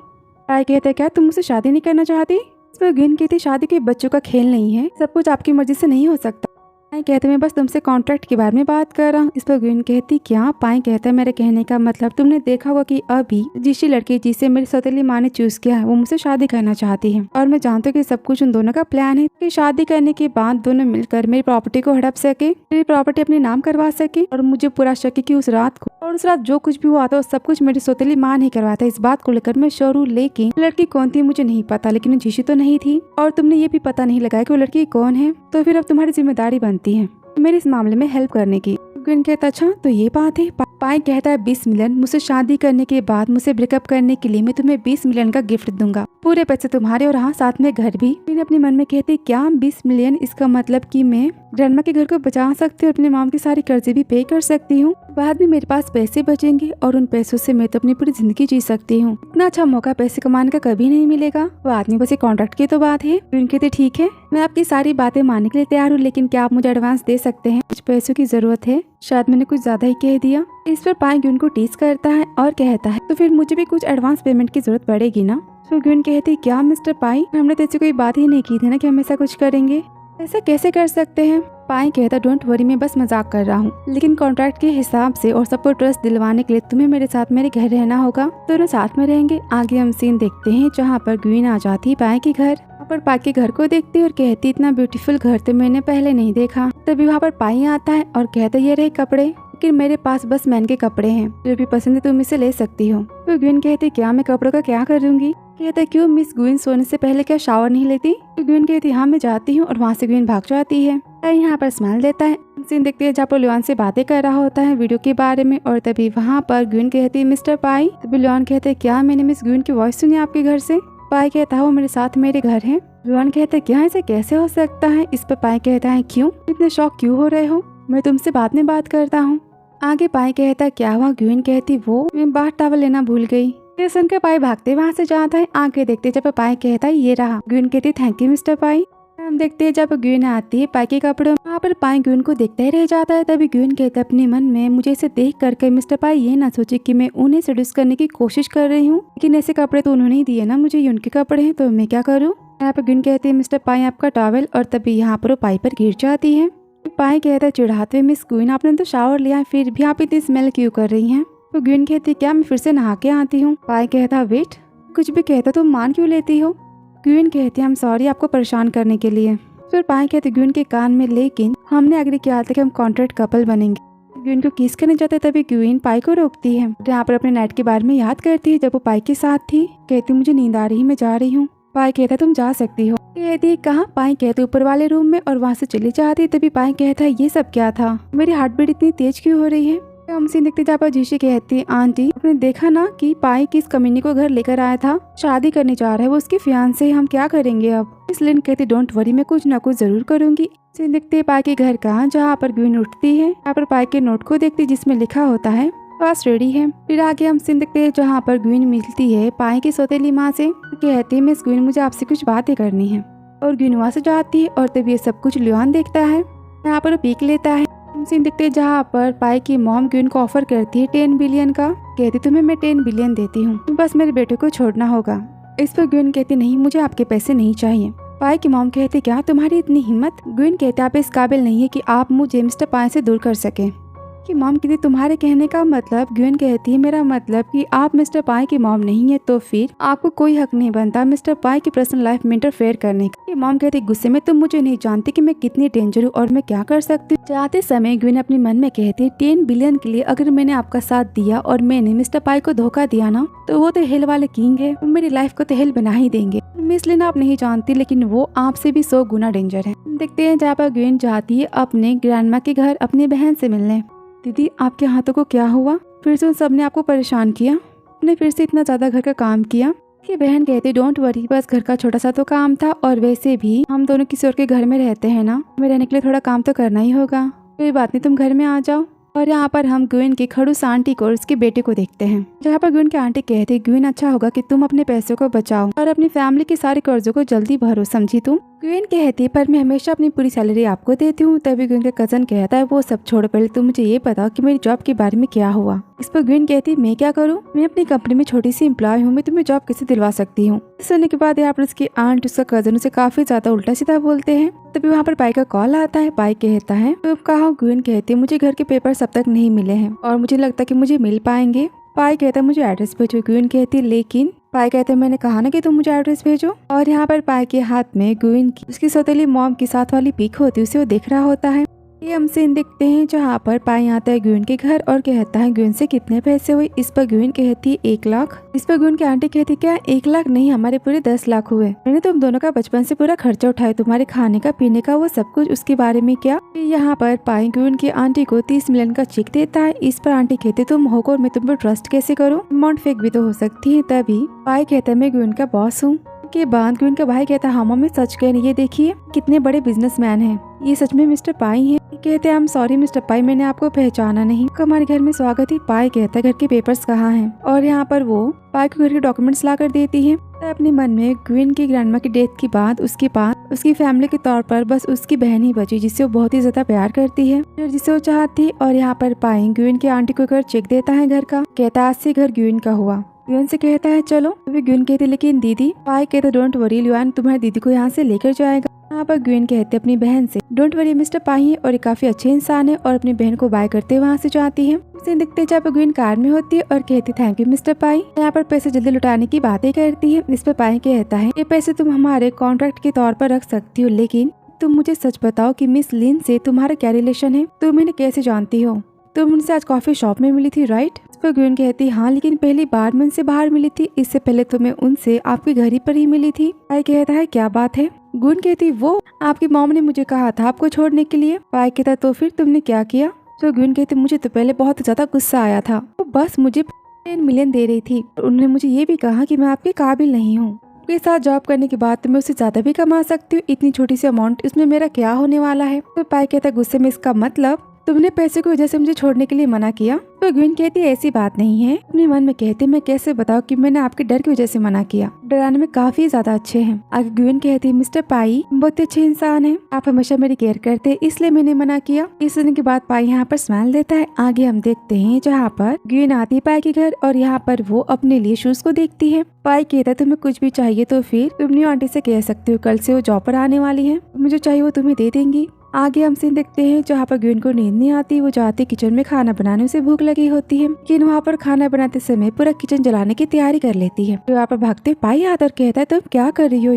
पाई कहता है क्या तुम मुझसे शादी नहीं करना चाहती। इस पर ग्वीन कहती शादी के बच्चों का खेल नहीं है, सब कुछ आपकी मर्जी से नहीं हो सकता। पाई कहते मैं बस तुमसे कॉन्ट्रैक्ट के बारे में बात कर रहा हूँ। इस पर ग्वीन कहती क्या। पाई कहता है मेरे कहने का मतलब तुमने देखा होगा कि अभी जिसी लड़की जिसे मेरी सौतेली माँ ने चूज किया है वो मुझसे शादी करना चाहती है। और मैं जानती हूँ कि सब कुछ उन दोनों का प्लान है कि शादी करने के बाद दोनों मिलकर मेरी प्रॉपर्टी को हड़प सके, मेरी प्रॉपर्टी अपने नाम करवा सके। और मुझे पूरा शक है कि उस रात को और उस रात जो कुछ भी हुआ था सब कुछ मेरी सौतेली माँ नहीं करवाता। इस बात को लेकर मैं श्योर हूँ, लेकिन लड़की कौन थी मुझे नहीं पता, लेकिन जिशी तो नहीं थी। और तुमने ये भी पता नहीं लगाया कि वो लड़की कौन है, तो फिर अब तुम्हारी जिम्मेदारी बनती है मेरी इस मामले में हेल्प करने की। ग्वीन कहता अच्छा तो ये बात है। पाई कहता है 20 मिलियन, मुझसे शादी करने के बाद मुझसे ब्रेकअप करने के लिए मैं तुम्हें 20 मिलियन का गिफ्ट दूंगा। पूरे पैसे तुम्हारे और हाँ साथ में घर भी। मैंने अपने मन में कहती क्या 20 मिलियन, इसका मतलब कि मैं ग्रैंडमा के घर को बचा सकती हूँ, अपने मॉम की सारी कर्जे भी पे कर सकती हूँ। बाद में मेरे पास पैसे बचेंगे और उन पैसों से मैं तो अपनी पूरी जिंदगी जी सकती हूँ। इतना अच्छा मौका पैसे कमाने का कभी नहीं मिलेगा। वो आदमी बस एक कॉन्ट्रैक्ट की तो बात है। कहते ठीक है, मैं आपकी सारी बातें मानने के लिए तैयार हूँ, लेकिन क्या आप मुझे एडवांस दे सकते हैं? कुछ पैसों की जरूरत है। शायद मैंने कुछ ज्यादा ही कह दिया। इस पर पाई ग्यून को टीज करता है और कहता है तो फिर मुझे भी कुछ एडवांस पेमेंट की जरूरत पड़ेगी ना। तो ग्यून कहती क्या मिस्टर पाई, हमने तो ऐसी कोई बात ही नहीं की थी ना कि हम ऐसा कुछ करेंगे। ऐसा कैसे कर सकते हैं? पाई कहता डोंट वरी, मैं बस मजाक कर रहा हूँ, लेकिन कॉन्ट्रैक्ट के हिसाब से और सबको ट्रस्ट दिलवाने के लिए तुम्हें मेरे साथ मेरे घर रहना होगा। दोनों साथ में रहेंगे। आगे हम सीन देखते हैं जहाँ पर ग्वीन आ जाती है पाई के घर। वहाँ पर पाई के घर को देखती है और कहती इतना ब्यूटीफुल घर तो मैंने पहले नहीं देखा। तभी वहाँ पर पाई आता है और कहता ये रहे कपड़े, लेकिन मेरे पास बस मैन के कपड़े हैं, जो भी पसंद है तुम इसे ले सकती हो। तो ग्वीन कहती क्या मैं कपड़ों का क्या करूंगी? कहता क्यों मिस ग्वीन सोने से पहले क्या शावर नहीं लेती? तो ग्वीन कहती हाँ मैं जाती हूँ, और वहाँ से ग्वीन भाग जाती है। यहाँ पर स्माइल देता है। सीन देखते हैं जहाँ पर लियोन से बातें कर रहा होता है वीडियो के बारे में, और तभी वहाँ पर ग्वीन कहती है मिस्टर पाई। तभी लियोन कहते हैं क्या मैंने मिस ग्वीन की वॉइस सुनी आपके घर से? पाई कहता है वो मेरे साथ मेरे घर है। लियोन कहते हैं क्या ऐसे कैसे हो सकता है? इस पर पाई कहता है क्यों इतने शौक क्यों हो रहे हो, मैं तुमसे बाद में बात करता हूँ। आगे पाई कहता क्या हुआ? ग्वीन कहती वो मैं बाथ टॉवल लेना भूल गई। फिर सुनकर पाई भागते वहाँ से जाता है। आगे देखते जब पाई कहता है ये रहा। ग्वीन कहती थैंक यू मिस्टर पाई। हम देखते हैं जब ग्वीन आती है पाई के कपड़ों, वहाँ पर पाई ग्वीन को देखता ही रह जाता है। तभी ग्वीन कहता है अपने मन में मुझे इसे देख करके मिस्टर पाई ये ना सोचे कि मैं उन्हें सेड्यूस करने की कोशिश कर रही हूँ, लेकिन ऐसे कपड़े तो उन्होंने ही दिए ना मुझे, ये उनके कपड़े हैं तो मैं क्या करूँ। यहाँ पर ग्वीन कहती है मिस्टर पाई आपका टॉवेल, और तभी यहाँ पर वो पाई पर गिर जाती है। पाई कहता है चिढ़ाते मिस ग्वीन आपने तो शावर लिया है, फिर भी आप इतनी स्मेल क्यों कर रही हैं? तो ग्वीन कहती क्या मैं फिर से नहा के आती हूँ। पाई कहता वेट, कुछ भी कहता तुम मान क्यों लेती हो? ग्वीन कहती हम सॉरी आपको परेशान करने के लिए। फिर पाई कहती ग्वीन के कान में लेकिन हमने एग्री किया था कि हम कॉन्ट्रैक्ट कपल बनेंगे। ग्वीन को किस करने जाते तभी ग्वीन पाई को रोकती है। यहाँ पर अपने नाइट के बारे में याद करती है जब वो पाई के साथ थी। कहती मुझे नींद आ रही, मैं जा रही हूँ। पाई कहता तुम जा सकती हो। कहती कहाँ? पाई कहते ऊपर वाले रूम में, और वहाँ से चली जाती। तभी पाई कहता है ये सब क्या था, मेरी हार्ट बीट इतनी तेज क्यों हो रही है? हम सीन देखते जहाँ पर जीशी कहती आंटी आपने देखा ना कि पाई किस कमीनी को घर लेकर आया था, शादी करने जा रहा है वो उसकी फियांसे, हम क्या करेंगे अब? इस लिन कहती डोंट वरी मैं कुछ ना कुछ जरूर करूंगी। सीन देखते पाई के घर का जहाँ पर ग्वीन उठती है। यहाँ पर पाई के नोट को देखती जिसमें लिखा होता है पास रेडी है। फिर आगे हम सीन देखते हैं जहाँ पर ग्वीन मिलती है पाई की सौतेली माँ से। कहती है मिस ग्वीन मुझे आपसे कुछ बातें करनी है, और ग्वीन वहाँ से जाती है। और तभी ये सब कुछ लियोन देखता है। यहाँ पर पीक लेता है। सीन देखते हैं जहाँ पर पाई की मॉम ग्वीन को ऑफर करती है 10 बिलियन का। कहती तुम्हें मैं 10 बिलियन देती हूँ, बस मेरे बेटे को छोड़ना होगा। इस पर ग्वीन कहती नहीं मुझे आपके पैसे नहीं चाहिए। पाई की मॉम कहती क्या तुम्हारी इतनी हिम्मत? ग्वीन कहते आप इस काबिल नहीं है कि आप मुझे मिस्टर पाई से दूर कर सके। कि मॉम कहती तुम्हारे कहने का मतलब? ग्वीन कहती है मेरा मतलब कि आप मिस्टर पाई की मॉम नहीं है, तो फिर आपको कोई हक नहीं बनता मिस्टर पाई की पर्सनल लाइफ में इंटरफेयर करने का। मॉम कहती गुस्से में तुम मुझे नहीं जानती कि मैं कितनी डेंजर हूँ और मैं क्या कर सकती हूँ। जाते समय ग्वीन अपने मन में कहती 10 बिलियन के लिए अगर मैंने आपका साथ दिया और मैंने मिस्टर पाई को धोखा दिया ना, तो वो तो हिल वाले किंग है, वो मेरी लाइफ को तो हिल बना ही देंगे। मिस लिन आप नहीं जानती, लेकिन वो आपसे भी 100 गुना डेंजर है। देखते हैं जहाँ पर ग्वीन जाती है अपने ग्रैंडमा के घर अपनी बहन से मिलने। दीदी आपके हाथों को क्या हुआ? फिर से उन सब ने आपको परेशान किया? आपने फिर से इतना ज्यादा घर का काम किया? ये बहन कहती डोंट वरी, बस घर का छोटा सा तो काम था, और वैसे भी हम दोनों किसी और के घर में रहते हैं ना, हमें रहने के लिए थोड़ा काम तो करना ही होगा। कोई बात नहीं तुम घर में आ जाओ। और यहाँ पर हम ग्वीन की खड़ूस आंटी को और उसके बेटे को देखते हैं, जहाँ पर ग्वीन की आंटी कहती ग्वीन अच्छा होगा कि तुम अपने पैसों को बचाओ और अपनी फैमिली के सारे कर्जों को जल्दी भरो, समझी तुम? ग्वीन कहती पर मैं हमेशा अपनी पूरी सैलरी आपको देती हूँ। तभी ग्वीन का कजन कहता है वो सब छोड़, पहले तुम मुझे ये बताओ कि मेरी जॉब के बारे में क्या हुआ। इस पर ग्वीन कहती मैं क्या करूँ, मैं अपनी कंपनी में छोटी सी एम्प्लॉय हूँ, मैं तुम्हें जॉब कैसे दिलवा सकती हूँ। सुनने के बाद यहाँ पर उसकी आंट उसका कजन उसे काफी ज्यादा उल्टा सीधा बोलते हैं। तभी वहाँ पर पाई का कॉल आता है। पाई कहता है तो कहा? ग्वीन कहती है मुझे घर के पेपर्स अब तक नहीं मिले हैं और मुझे लगता है कि मुझे मिल पाएंगे। पाई कहता है मुझे एड्रेस भेजो। ग्वीन कहती लेकिन पाई कहते मैंने कहा ना कि तुम मुझे एड्रेस भेजो। और यहाँ पर पाई के हाथ में ग्वीन की उसकी सौतेली मॉम की साथ वाली पिक होती है, उसे वो देख रहा होता है। ये हम सीन देखते हैं जहाँ पर पाई आता है ग्वीन के घर और कहता है ग्वीन से कितने पैसे हुए। इस पर ग्वीन कहती 1 लाख। इस पर ग्वीन की आंटी कहती क्या 1 लाख नहीं, हमारे पूरे 10 लाख हुए। मैंने तुम दोनों का बचपन से पूरा खर्चा उठाया, तुम्हारे खाने का पीने का वो सब कुछ, उसके बारे में क्या? यहाँ पर पाई ग्वीन की आंटी को 30 मिलियन का चेक देता है। इस पर आंटी कहती तुम हो और मैं तुम पर ट्रस्ट कैसे करूँ, अमाउंट फेक भी तो हो सकती है। तभी पाई कहता है मैं ग्वीन का बॉस हूँ। के बाद ग्विन का भाई कहता है हाँ मम्मी सच कह रही है, देखिए कितने बड़े बिजनेसमैन हैं, ये सच में मिस्टर पाई हैं। कहते हैं आई एम सॉरी मिस्टर पाई, मैंने आपको पहचाना नहीं। हमारे घर में स्वागत ही। पाई कहता है घर के पेपर्स कहाँ हैं, और यहाँ पर वो पाई को घर के डॉक्यूमेंट्स ला कर देती है। अपने मन में ग्विन की ग्रैंडमा की डेथ के बाद उसके पास उसकी फैमिली के तौर पर बस उसकी बहन ही बची, जिससे वो बहुत ही ज्यादा प्यार करती है, जिसे वो चाहती। और यहाँ पर पाई ग्विन की आंटी को घर चेक देता है घर का, कहता है आज से घर ग्विन का हुआ। ग्विन से कहता है चलो। ग्विन कहती लेकिन दीदी। पाई कहता डोंट वरी ल्यूआन, तुम्हारी दीदी को यहाँ से लेकर जाएगा। यहाँ पर ग्विन कहते अपनी बहन से डोंट वरी मिस्टर पाई है और ये काफी अच्छे इंसान है, और अपनी बहन को बाय करते वहाँ से जाती है। उसे दिखते जहाँ पर ग्विन कार में होती है और कहती थैंक यू मिस्टर पाई। यहाँ पर पैसे जल्दी लुटाने की बातें करती है। इस पर पाई कहता है ये पैसे तुम हमारे कॉन्ट्रैक्ट के तौर पर रख सकती हो, लेकिन तुम मुझे सच बताओ कि मिस लिन से तुम्हारा क्या रिलेशन है, तुम इन्हें कैसे जानती हो? तुम उनसे आज कॉफी शॉप में मिली थी राइट? इस पर ग्विन कहती हाँ, लेकिन पहली बार मैं उनसे बाहर मिली थी, इससे पहले तो मैं उनसे आपके घर ही पर ही मिली थी। पाई कहता है क्या बात है? ग्विन कहती वो आपकी मॉम ने मुझे कहा था आपको छोड़ने के लिए। पाई कहता तो फिर तुमने क्या किया? तो ग्विन कहती मुझे तो पहले बहुत ज्यादा गुस्सा आया था, वो बस मुझे 10 मिलियन दे रही थी, और उन्होंने मुझे ये भी कहा कि मैं आपके काबिल नहीं हूँ, के साथ जॉब करने के बाद तो मैं उससे ज्यादा भी कमा सकती हूँ, इतनी छोटी सी अमाउंट इसमें मेरा क्या होने वाला है? तो पाई कहता गुस्से में इसका मतलब तुमने पैसे की वजह से मुझे छोड़ने के लिए मना किया? तो ग्विन कहती ऐसी बात नहीं है। अपने मन में कहती मैं कैसे बताऊं कि मैंने आपके डर की वजह से मना किया, डराने में काफी ज्यादा अच्छे हैं। आगे ग्विन कहती मिस्टर पाई बहुत अच्छे इंसान हैं, आप हमेशा मेरी केयर करते हैं, इसलिए मैंने मना किया। इस दिन के बाद पाई यहाँ पर स्माइल देता है। आगे हम देखते हैं जहाँ पर ग्विन आती है पाई के घर, और यहाँ पर वो अपने लिए शूज को देखती है। पाई कहता है तुम्हें कुछ भी चाहिए तो फिर तुम न्यू आंटी से कह सकते हो, कल से वो जॉब पर आने वाली है, मुझे चाहिए वो तुम्हें दे देंगी। आगे हम सीन देखते हैं जहाँ पर ग्विन को नींद नहीं आती, वो जाती किचन में खाना बनाने, उसे भूख लगी होती है, लेकिन वहाँ पर खाना बनाते समय पूरा किचन जलाने की तैयारी कर लेती है। तो वहाँ पर भागते पाई आता और कहता है तुम क्या कर रही हो?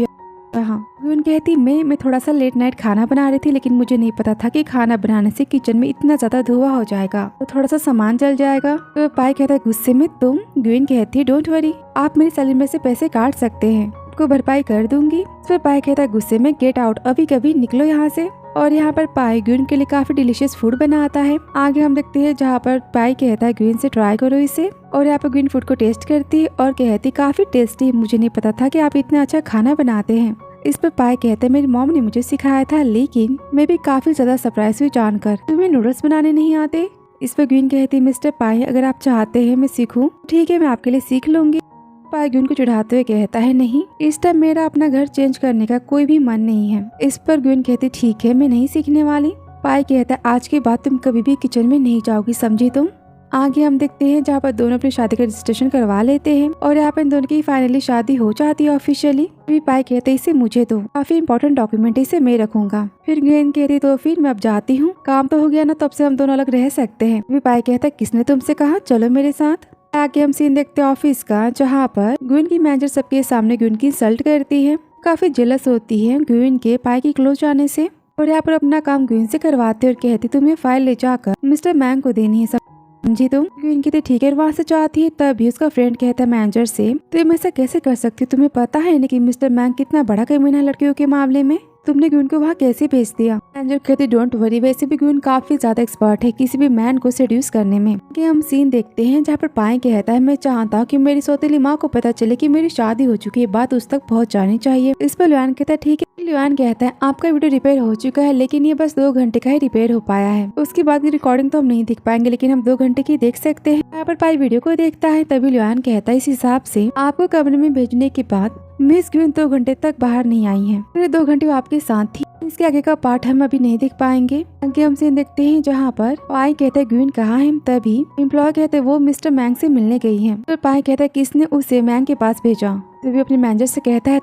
हाँ। ग्विन कहती मैं थोड़ा सा लेट नाइट खाना बना रही थी, लेकिन मुझे नहीं पता था कि खाना बनाने से किचन में इतना ज्यादा धुआं हो जाएगा, तो थोड़ा सा सामान जल जाएगा। तो पाई कहता है गुस्से में तुम? ग्विन कहती है डोंट वरी, आप मेरी सैलरी में से पैसे काट सकते हैं, आपको भरपाई कर दूंगी। फिर पाई कहता है गुस्से में गेट आउट, अभी कभी निकलो यहाँ से। और यहाँ पर पाई ग्विन के लिए काफी डिलीशियस फूड बनाता है। आगे हम देखते हैं जहाँ पर पाई कहता है ग्विन से ट्राई करो इसे, और यहाँ पर ग्विन फूड को टेस्ट करती है और कहती काफी टेस्टी है, मुझे नहीं पता था कि आप इतना अच्छा खाना बनाते हैं। इस पर पाई कहते हैं मेरी मॉम ने मुझे सिखाया था, लेकिन मैं भी काफी ज्यादा सरप्राइज हुई जानकर तुम्हें नूडल्स बनाने नहीं आते। इस पर ग्विन कहती मिस्टर पाई अगर आप चाहते हैं मैं सीखूं, ठीक है मैं आपके लिए सीख लूंगी। पाई ग्विन को चिढ़ाते हुए कहता है नहीं, इस टाइम मेरा अपना घर चेंज करने का कोई भी मन नहीं है। इस पर ग्विन कहती ठीक है मैं नहीं सीखने वाली। पाई कहता है आज के बाद तुम कभी भी किचन में नहीं जाओगी, समझी तुम? आगे हम देखते हैं जहाँ पर दोनों अपनी शादी का रजिस्ट्रेशन करवा लेते हैं, और यहाँ पर इन दोनों की फाइनली शादी हो जाती है ऑफिशियली। फिर पाई कहते इसे मुझे दो, काफी इंपॉर्टेंट डॉक्यूमेंट इसे मैं रखूंगा। फिर ग्विन कहती तो फिर मैं अब जाती हूँ, काम तो हो गया ना, तो अब से हम दोनों अलग रह सकते हैं। फिर पाई कहता है किसने तुमसे कहा, चलो मेरे साथ। आगे हम सीन देखते हैं ऑफिस का, जहाँ पर ग्विन की मैनेजर सबके सामने ग्विन की इंसल्ट करती है, काफी जेलस होती है ग्विन के पाई की क्लोज जाने से, और यहाँ पर अपना काम ग्विन से करवाते और कहती तुम्हें फाइल ले जाकर मिस्टर मैंग को देनी है, समझी तुम? ग्विन कहती ठीक है, वहाँ से जाती है। तभी उसका फ्रेंड कहता है मैनेजर से तुम ऐसा कैसे कर सकती हो, तुम्हें पता है ना कि मिस्टर मैंग कितना बड़ा कमीना है लड़कियों के मामले में, तुमने ग्विन को वहाँ कैसे भेज दिया? मैनेजर कहते डोंट वरी, वैसे भी ग्विन काफी ज्यादा एक्सपर्ट है किसी भी मैन को सेड्यूस करने में। कि हम सीन देखते हैं जहाँ पर पाई कहता है मैं चाहता हूँ कि मेरी सौतेली माँ को पता चले कि मेरी शादी हो चुकी है, बात उस तक पहुँच जानी चाहिए। इस पर ल्यूआन कहता है ठीक है। ल्यूआन कहता है आपका वीडियो रिपेयर हो चुका है, लेकिन ये बस 2 घंटे का ही रिपेयर हो पाया है, उसके बाद की रिकॉर्डिंग तो हम नहीं देख पाएंगे, लेकिन हम 2 घंटे की देख सकते हैं। यहाँ पर पाई वीडियो को देखता है। तभी ल्यूआन कहता है इस हिसाब से आपको कमरे में भेजने के बाद मिस ग्विन 2 घंटे तक बाहर नहीं आई है, फिर 2 घंटे वो आपके साथ थी, इसके आगे का पार्ट हम अभी नहीं देख पाएंगे। आगे हम सीन देखते हैं जहाँ पर पाई कहता है ग्विन कहाँ है। तभी एम्प्लॉय कहते हैं वो मिस्टर मैंग से मिलने गई है। तो पाई कहता है किसने उसे मैंग के पास भेजा। तभी अपने मैनेजर से कहता है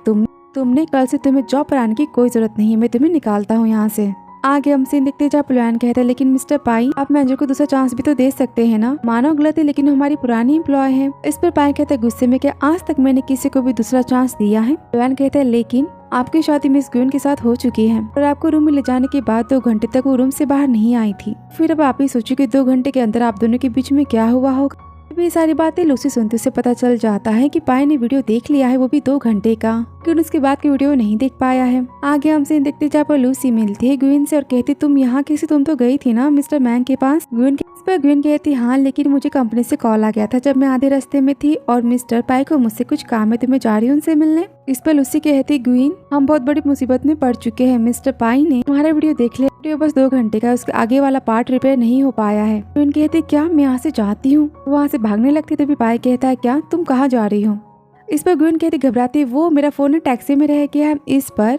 तुमने कल से तुम्हें जॉब पर आने की कोई जरूरत नहीं है, मैं तुम्हें निकालता हूँ यहाँ से। आगे हम सीन देखते हैं जहाँ ल्यूआन कहता है लेकिन मिस्टर पाई आप मैनेजर को दूसरा चांस भी तो दे सकते हैं ना, मानो गलती लेकिन हमारी पुरानी एम्प्लॉय है। इस पर पाई कहता है गुस्से में क्या आज तक मैंने किसी को भी दूसरा चांस दिया है? ल्यूआन कहता है लेकिन आपकी शादी मिस ग्विन के साथ हो चुकी है, और आपको रूम में ले जाने के बाद 2 घंटे तक वो रूम से बाहर नहीं आई थी। फिर अब आप ही सोचिए कि 2 घंटे के अंदर आप दोनों के बीच में क्या हुआ होगा। ये सारी बातें लूसी सुनते उसे पता चल जाता है कि पाई ने वीडियो देख लिया है, वो भी 2 घंटे का। लेकिन उसके बाद की वीडियो नहीं देख पाया है। आगे हम सीन देखते जहाँ पर लूसी मिलती है ग्वीन से और कहती तुम यहाँ कैसे, तुम तो गई थी ना मिस्टर मैंग के पास। ग्वीन कहती हाँ लेकिन मुझे कंपनी से कॉल आ गया था जब मैं आधे रास्ते में थी और मिस्टर पाई को मुझसे कुछ काम है तो मैं जा रही हूँ उनसे मिलने। इस पर लूसी कहती ग्वीन हम बहुत बड़ी मुसीबत में पड़ चुके हैं, मिस्टर पाई ने तुम्हारा वीडियो देख लिया, वीडियो बस 2 घंटे का, उसके आगे वाला पार्ट रिपेयर नहीं हो पाया है। ग्वीन कहती क्या मैं यहाँ से जाती हूँ, वहाँ से भागने लगती तभी पाई कहता है क्या तुम कहाँ जा रही हो। इस पर ग्वीन कहती घबराती वो मेरा फोन टैक्सी में रह गया है। इस पर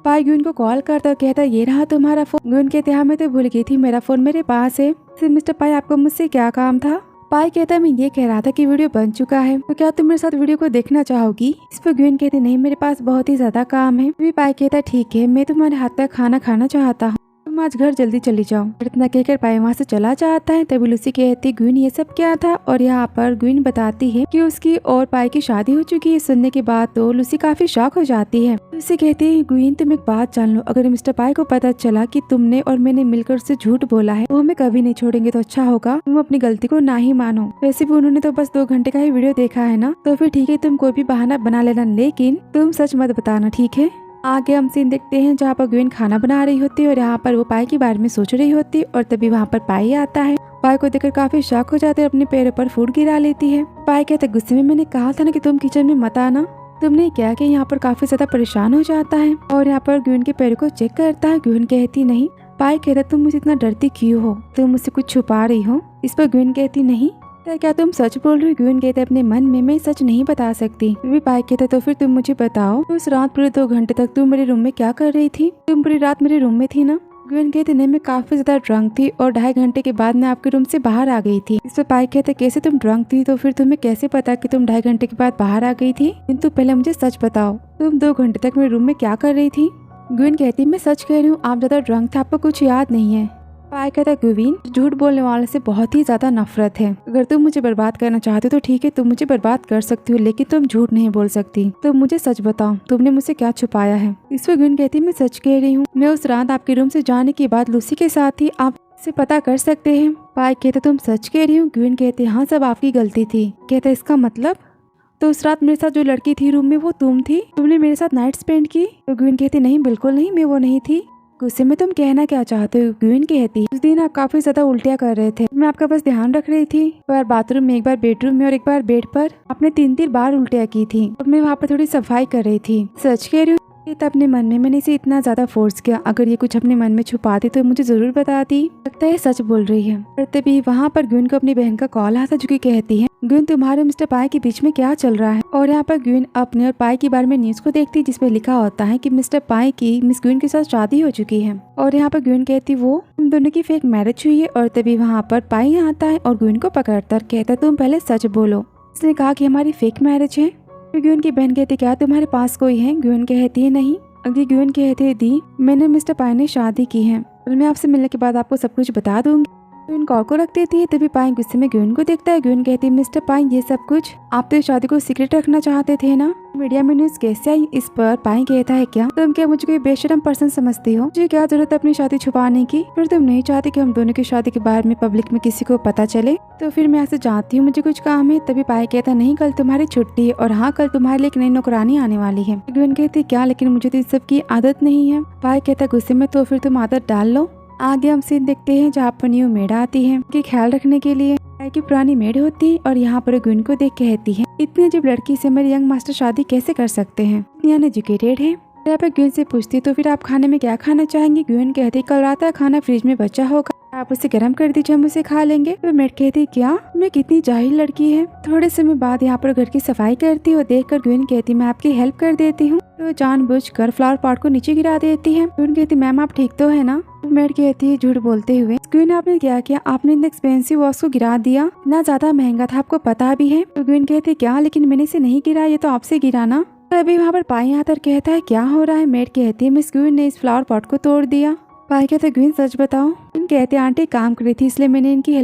पाई ग्वीन को कॉल करता और कहता ये रहा तुम्हारा फोन। ग्वीन कहते हाँ मैं तो भूल गई थी मेरा फोन मेरे पास है। मिस्टर पाई आपको मुझसे क्या काम था। पाई कहता है मैं ये कह रहा था कि वीडियो बन चुका है तो क्या तुम मेरे साथ वीडियो को देखना चाहोगी। इस पर ग्वीन कहती नहीं मेरे पास बहुत ही ज्यादा काम है। पाई कहता ठीक है मैं तुम्हारे हाथ का खाना खाना चाहता हूँ, तुम आज घर जल्दी चली जाओ। इतना कहकर पाई वहाँ से चला जाता है। तभी लूसी कहती ग्वीन ये सब क्या था और यहाँ पर ग्वीन बताती है कि उसकी और पाई की शादी हो चुकी है। सुनने के बाद तो लूसी काफी शॉक हो जाती है। लूसी कहती है ग्वीन तुम एक बात जान लो, अगर मिस्टर पाई को पता चला कि तुमने और मैंने मिलकर उससे झूठ बोला है वो हमें कभी नहीं छोड़ेंगे तो अच्छा होगा तुम अपनी गलती को ना ही मानो। वैसे भी उन्होंने तो बस 2 घंटे का ही वीडियो देखा है ना, तो फिर ठीक है तुम कोई भी बहाना बना लेना लेकिन तुम सच मत बताना ठीक है। आगे हम सीन देखते हैं जहाँ पर ग्वीन खाना बना रही होती है और यहाँ पर वो पाई के बारे में सोच रही होती है और तभी वहाँ पर पाई आता है। पाई को देखकर काफी शॉक हो जाते हैं, अपने पैरों पर फूट गिरा लेती है। पाई कहते गुस्से में मैंने कहा था ना कि तुम किचन में मत आना, तुमने क्या कि यहाँ पर काफी ज्यादा परेशान हो जाता है और यहाँ पर ग्वीन के पैरों को चेक करता है। ग्वीन कहती नहीं। पाई कहता तुम मुझे इतना डरती क्यों हो, तुम मुझसे कुछ छुपा रही हो। इस पर ग्वीन कहती नहीं क्या तुम सच बोल रही हो। ग्वीन कहते अपने मन में मैं सच नहीं बता सकती। भी पाई कहते तो फिर तुम मुझे बताओ उस रात पूरे 2 घंटे तक तुम मेरे रूम में क्या कर रही थी, तुम पूरी रात मेरे रूम में थी ना। ग्वीन कहते नहीं मैं काफी ज्यादा ड्रंक थी और 2.5 घंटे के बाद मैं आपके रूम से बाहर आ गई थी। इस पर पाई कहते कैसे तुम ड्रंक थी, तो फिर तुम्हें कैसे पता कि तुम 2.5 घंटे के बाद बाहर आ गई थी, किंतु पहले मुझे सच बताओ तुम 2 घंटे तक मेरे रूम में क्या कर रही थी। ग्वीन कहती मैं सच कह रही हूँ आप ज्यादा ड्रंक थे, आपको कुछ याद नहीं है। पाई कहता ग्वीन झूठ बोलने वाले से बहुत ही ज्यादा नफरत है, अगर तुम मुझे बर्बाद करना चाहते हो तो ठीक है तुम मुझे बर्बाद कर सकती हो लेकिन तुम झूठ नहीं बोल सकती। तो मुझे सच बताओ तुमने मुझसे क्या छुपाया है। इस पर ग्वीन कहती मैं सच कह रही हूँ, मैं उस रात आपके रूम से जाने के बाद लूसी के साथ ही आप से पता कर सकते हैं। पाई कहते तुम सच कह रही हो। ग्वीन कहते हाँ सब आपकी गलती थी। कहते इसका मतलब तो उस रात मेरे साथ जो लड़की थी रूम में वो तुम थी, तुमने मेरे साथ नाइट स्पेंड की। तो ग्वीन कहती नहीं बिल्कुल नहीं मैं वो नहीं थी। गुस्से में तुम कहना क्या चाहते हो। ग्वीन कहती उस दिन आप काफी ज्यादा उल्टिया कर रहे थे, मैं आपका बस ध्यान रख रही थी। एक बार बाथरूम में, एक बार बेडरूम में और एक बार बेड पर आपने 3 बार उल्टिया की थी और मैं वहाँ पर थोड़ी सफाई कर रही थी। सच कह रही हूँ। तो अपने मन में मैंने इसे इतना ज्यादा फोर्स किया, अगर ये कुछ अपने मन में छुपाती तो मुझे जरूर बताती, लगता है सच बोल रही है। पर तभी वहाँ पर ग्वीन को अपनी बहन का कॉल आता जो कि कहती है ग्वीन तुम्हारे मिस्टर पाई के बीच में क्या चल रहा है। और यहाँ पर ग्वीन अपने और पाई के बारे में न्यूज को देखती जिसमें लिखा होता है कि मिस्टर पाई की मिस ग्वीन के साथ शादी हो चुकी है। और यहाँ पर ग्वीन कहती वो तुम दोनों की फेक मैरिज हुई है। और तभी वहाँ पर पाई आता है और ग्वीन को पकड़ता कहता तुम पहले सच बोलो, इसने कहा कि हमारी फेक मैरिज है। ग्वीन की बहन कहती क्या तुम्हारे पास कोई है। ग्वीन कहती है नहीं। अगली ग्वीन कहती दी मैंने मिस्टर पाई ने शादी की है और मैं आपसे मिलने के बाद आपको सब कुछ बता दूंगी। ग्वीन कॉल को रख देती है। तभी पाई गुस्से में ग्वीन को देखता है। ग्वीन कहती है मिस्टर पाई ये सब कुछ आप तो शादी को सीक्रेट रखना चाहते थे ना, मीडिया में न्यूज कैसे आई। इस पर पाई कहता है क्या तुम क्या मुझे कोई बेशरम पर्सन समझती हो, मुझे क्या जरूरत है अपनी शादी छुपाने की। फिर तुम नहीं चाहती कि हम दोनों की शादी के बारे में पब्लिक में किसी को पता चले, तो फिर मैं यहाँ से जाती हूँ, मुझे कुछ काम है। तभी पाई कहता नहीं कल तुम्हारी छुट्टी है और हाँ कल तुम्हारे लिए एक नई नौकरानी आने वाली है। ग्वीन कहती क्या लेकिन मुझे तो इस सब की आदत नहीं है। पाई कहता गुस्से में तो फिर तुम आदत डाल लो। आगे हम सीन देखते हैं जहाँ पर न्यू मेड आती है कि ख्याल रखने के लिए की पुरानी मेड होती है और यहाँ पर ग्वीन को देख कहती है इतनी अजीब लड़की से मेरे यंग मास्टर शादी कैसे कर सकते हैं, इतनी अनएजुकेटेड है। यहाँ पर ग्वीन से पूछती तो फिर आप खाने में क्या खाना चाहेंगे। ग्वीन कहती कल रात का खाना फ्रिज में बचा होगा, आप उसे गर्म कर दीजिए हम उसे खा लेंगे। तो मेड कहती क्या मैं कितनी जाहिल लड़की है। थोड़े समय बाद यहाँ पर घर की सफाई करती और देख कर ग्वीन कहती मैं आपकी हेल्प कर देती हूँ। तो जानबूझकर फ्लावर पॉट को नीचे गिरा देती है। ग्वीन कहती मैम आप ठीक तो है ना। मेड कहती है झूठ बोलते हुए ग्वीन आपने क्या किया, आपने इतना एक्सपेंसिव वॉच को गिरा दिया, इतना ज्यादा महंगा था आपको पता भी है। तो ग्वीन कहती क्या लेकिन मैंने इसे नहीं गिरा, ये तो आपसे गिरा ना। तभी वहाँ पर पाई आता कहता है क्या हो रहा है। मेड कहती है मिस ग्वीन ने इस फ्लावर पॉट को तोड़ दिया। पाई कहते ग्वीन सच बताओ। ग्वीन कहते आंटी काम कर रही थी इसलिए मैंने इनकी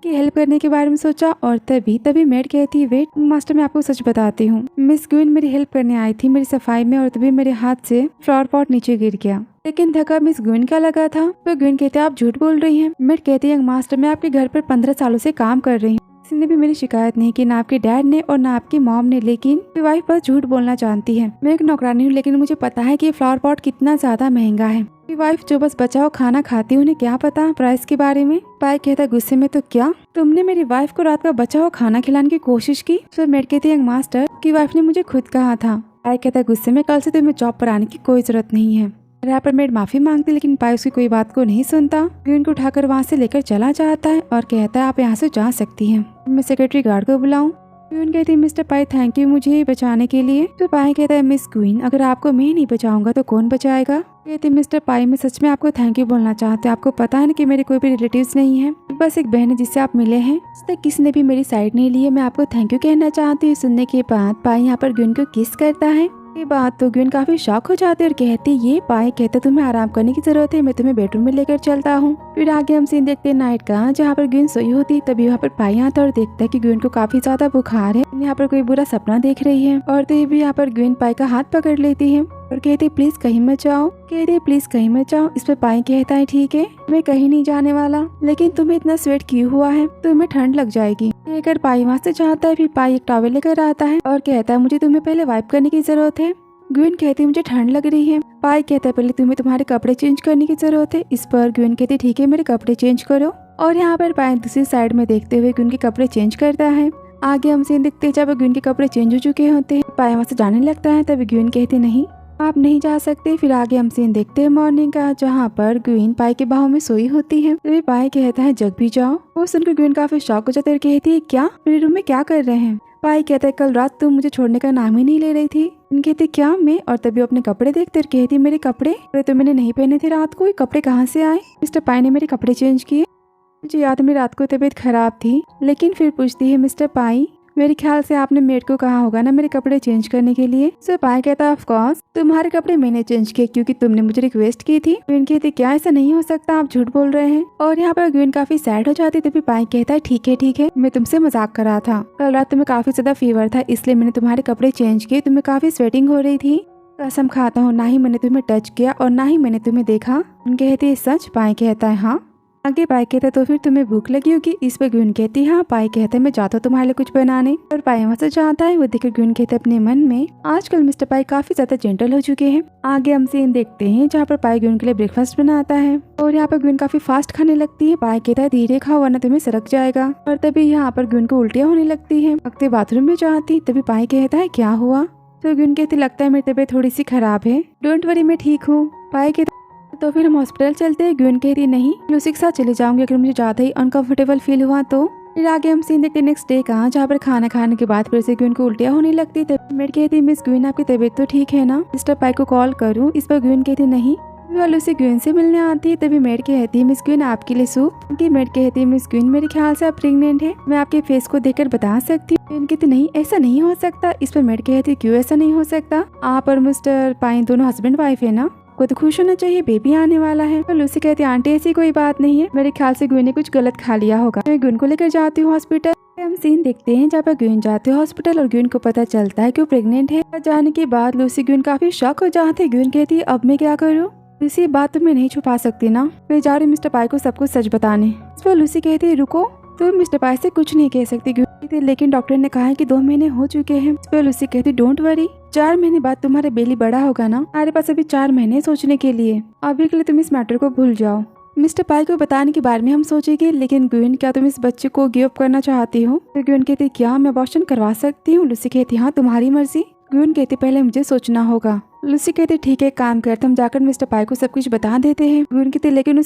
हेल्प करने के बारे में सोचा। और तभी मेड कहती है वेट मास्टर मैं आपको सच बताती हूँ, मिस ग्वीन मेरी हेल्प करने आई थी मेरी सफाई में और तभी मेरे हाथ से फ्लावर पॉट नीचे गिर गया, लेकिन धक्का मिस ग्वीन का लगा था। तो ग्वीन कहते आप झूठ बोल रही हैं। मेड कहती है मास्टर मैं आपके घर पर 15 सालों से काम कर रही हूँ, किसी ने भी मेरी शिकायत नहीं की, ना आपके डैड ने और ना आपकी मॉम ने, लेकिन मेरी वाइफ बस झूठ बोलना जानती है। मैं एक नौकरानी हूँ, लेकिन मुझे पता है कि ये फ्लावर पॉट कितना ज्यादा महंगा है। मेरी वाइफ जो बस बचा हुआ खाना खाती है, उन्हें क्या पता प्राइस के बारे में। पाई कहता गुस्से में, तो क्या तुमने मेरी वाइफ को रात का बचा हुआ खाना खिलाने की कोशिश की? फिर मेड कहती है, मास्टर की वाइफ ने मुझे खुद कहा था। पाई कहता गुस्से में, कल से तुम्हें जॉब पर आने की कोई जरूरत नहीं है। यहाँ पर मेड माफी मांगती, लेकिन पाई उसकी कोई बात को नहीं सुनता। ग्वीन को उठाकर वहाँ से लेकर चला जाता है और कहता है, आप यहाँ से जा सकती हैं। मैं सेक्रेटरी गार्ड को बुलाऊं? ग्वीन कहती है, मिस्टर पाई थैंक यू मुझे बचाने के लिए। तो पाई कहता है, मिस ग्वीन अगर आपको मैं नहीं बचाऊंगा तो कौन बचाएगा? कहते मिस्टर पाई मैं सच में आपको थैंक यू बोलना चाहते। आपको पता है ना कि मेरे कोई भी रिलेटिव्स नहीं है, बस एक बहन है जिससे आप मिले हैं। आज तक किसी ने भी मेरी साइड नहीं ली है। मैं आपको थैंक यू कहना चाहती हूँ। सुनने के बाद पाई यहाँ पर ग्वीन को किस करता है। ये बात तो ग्वीन काफी शॉक हो जाती है और कहती ये पाई कहते तुम्हें आराम करने की जरूरत है, मैं तुम्हें बेडरूम में लेकर चलता हूँ। फिर आगे हम सीन देखते हैं नाइट का, जहाँ पर ग्वीन सोई होती। तभी यहाँ पर पाई आता और देखता है कि ग्वीन को काफी ज्यादा बुखार है। यहाँ पर कोई बुरा सपना देख रही है और तभी यहाँ पर ग्वीन पाई का हाथ पकड़ लेती है और कहती प्लीज कहीं मत जाओ। कहती प्लीज कहीं मत जाओ। इस पर पाई कहता है ठीक है मैं कहीं नहीं जाने वाला, लेकिन तुम्हें इतना स्वेट क्यों हुआ है? तुम्हें ठंड लग जाएगी। लेकर पाई वहाँ से जाता है। फिर पाई एक टॉवल लेकर आता है और कहता है मुझे तुम्हें पहले वाइप करने की जरूरत है। ग्वीन कहती मुझे ठंड लग रही है। पाई कहता है पहले तुम्हें तुम्हारे कपड़े चेंज करने की जरूरत है। इस पर ग्वीन कहती ठीक है मेरे कपड़े चेंज करो। और यहाँ पर पाई दूसरी साइड में देखते हुए ग्वीन के कपड़े चेंज करता है। आगे हम सीन देखते हैं जब ग्वीन के कपड़े चेंज हो चुके होते हैं। पाई वहाँ से जाने लगता है, तभी ग्वीन कहती नहीं आप नहीं जा सकते। फिर आगे हम सीन देखते हैं मॉर्निंग का, जहाँ पर ग्वीन पाई के बाहों में सोई होती है। तभी पाई कहता है जग भी जाओ। वो सुनकर ग्वीन काफी शॉक हो जाती है और कहती है क्या मेरे रूम में क्या कर रहे हैं? पाई कहता है कल रात तुम मुझे छोड़ने का नाम ही नहीं ले रही थी। कहती क्या मैं? और तभी अपने कपड़े देखते और कहती मेरे कपड़े तो मैंने नहीं पहने थे रात को, ये कपड़े कहाँ से आए? मिस्टर पाई ने मेरे कपड़े चेंज किए। मुझे याद है मेरी रात को तबीयत खराब थी। लेकिन फिर पूछती है मिस्टर पाई मेरे ख्याल से आपने मेड को कहा होगा ना मेरे कपड़े चेंज करने के लिए। सो पाई कहता ऑफ कोर्स तुम्हारे कपड़े मैंने चेंज किए क्योंकि तुमने मुझे रिक्वेस्ट की थी। ग्वीन कहती क्या ऐसा नहीं हो सकता, आप झूठ बोल रहे हैं। और यहाँ पर ग्वीन काफी सैड हो जाती। तभी पाई कहता है ठीक है मैं तुमसे मजाक कर रहा था। कल रात तुम्हें काफी ज्यादा फीवर था इसलिए मैंने तुम्हारे कपड़े चेंज किए। तुम्हें काफी स्वेटिंग हो रही थी। कसम खाता हूँ ना ही मैंने तुम्हें टच किया और ना ही मैंने तुम्हें देखा। कहती है सच? पाई कहता है हाँ। आगे पाई कहता है तो फिर तुम्हें भूख लगी होगी। इस पर ग्वीन कहती है हाँ। पाई कहता है मैं जाता हूँ तुम्हारे लिए कुछ बनाने। और पाई वहाँ से जाता है। वो देखकर ग्वीन कहता है अपने मन में आजकल मिस्टर पाई काफी ज्यादा जेंटल हो चुके हैं। आगे हम सीन देखते हैं जहाँ पर पाई ग्वीन के लिए ब्रेकफास्ट बनाता है और यहाँ पर ग्वीन काफी फास्ट खाने लगती है। पाई कहता है धीरे खाओ वरना तुम्हें सरक जाएगा। और तभी यहाँ पर ग्वीन को उल्टियाँ होने लगती है। अगते बाथरूम में जाती। तभी पाई कहता है क्या हुआ? तो ग्वीन कहती लगता है मेरी तबीयत थोड़ी सी खराब है। डोंट वरी मैं ठीक हूँ। पाई कहता तो फिर हम हॉस्पिटल लचलते हैं। ग्वीन कहती नहीं लूसी के साथ चले जाऊंगी अगर मुझे ज्यादा ही अनकंफर्टेबल फील हुआ तो। फिर आगे हम सीन देखते नेक्स्ट डे का, जहाँ पर खाना खाने के बाद फिर से ग्वीन को उल्टियाँ होने लगती। तब मेड कहती मिस ग्वीन आपकी तबीयत तो ठीक है ना? मिस्टर पाई को कॉल करूँ? इस पर ग्वीन कहती नहीं। वालों से ग्वीन से मिलने आती है। तभी मेड कहती है मिस ग्वीन आपके लिए सूप। मेड कहती है मिस ग्वीन मेरे ख्याल से आप प्रेग्नेंट है, मैं आपके फेस को देखकर बता सकती हूँ। ग्वीन कहती नहीं ऐसा नहीं हो सकता। इस पर मेड कहती क्यों ऐसा नहीं हो सकता? आप और मिस्टर पाई दोनों हस्बैंड वाइफ है ना, को तो खुश होना चाहिए, बेबी आने वाला है। तो लूसी कहती आंटी ऐसी कोई बात नहीं है, मेरे ख्याल से ग्वीन ने कुछ गलत खा लिया होगा। मैं ग्वीन को लेकर जाती हूँ हॉस्पिटल। हम सीन देखते हैं जहाँ पर ग्वीन जाते हैं हॉस्पिटल और ग्वीन को पता चलता है कि वो प्रेग्नेंट है। जाने के बाद लूसी ग्वीन काफी शॉक हो जाती है। ग्वीन कहती है अब मैं क्या करूँ? लूसी बात तो मैं नहीं छुपा सकती ना, मैं जा रही मिस्टर पाई को सब कुछ सच बताने। इस पर लूसी कहती है रुको तो मिस्टर पाई से कुछ नहीं कह सकती। लेकिन डॉक्टर ने कहा है कि 2 महीने हो चुके हैं। इस पर लूसी कहती डोंट वरी 4 महीने बाद तुम्हारा बेली बड़ा होगा ना, हमारे पास अभी 4 महीने सोचने के लिए। अभी के लिए तुम इस मैटर को भूल जाओ। मिस्टर पाई को बताने के बारे में हम सोचेंगे, लेकिन ग्वीन क्या तुम इस बच्चे को गिव अप करना चाहती हो? तो ग्वीन कहती क्या मैं अबॉर्शन करवा सकती हूँ? लूसी कहती हाँ तुम्हारी मर्जी। ग्वीन कहती पहले मुझे सोचना होगा। लूसी कहती ठीक है काम करते हम जाकर मिस्टर पाई को सब कुछ बता देते हैं। ग्वीन कहती लेकिन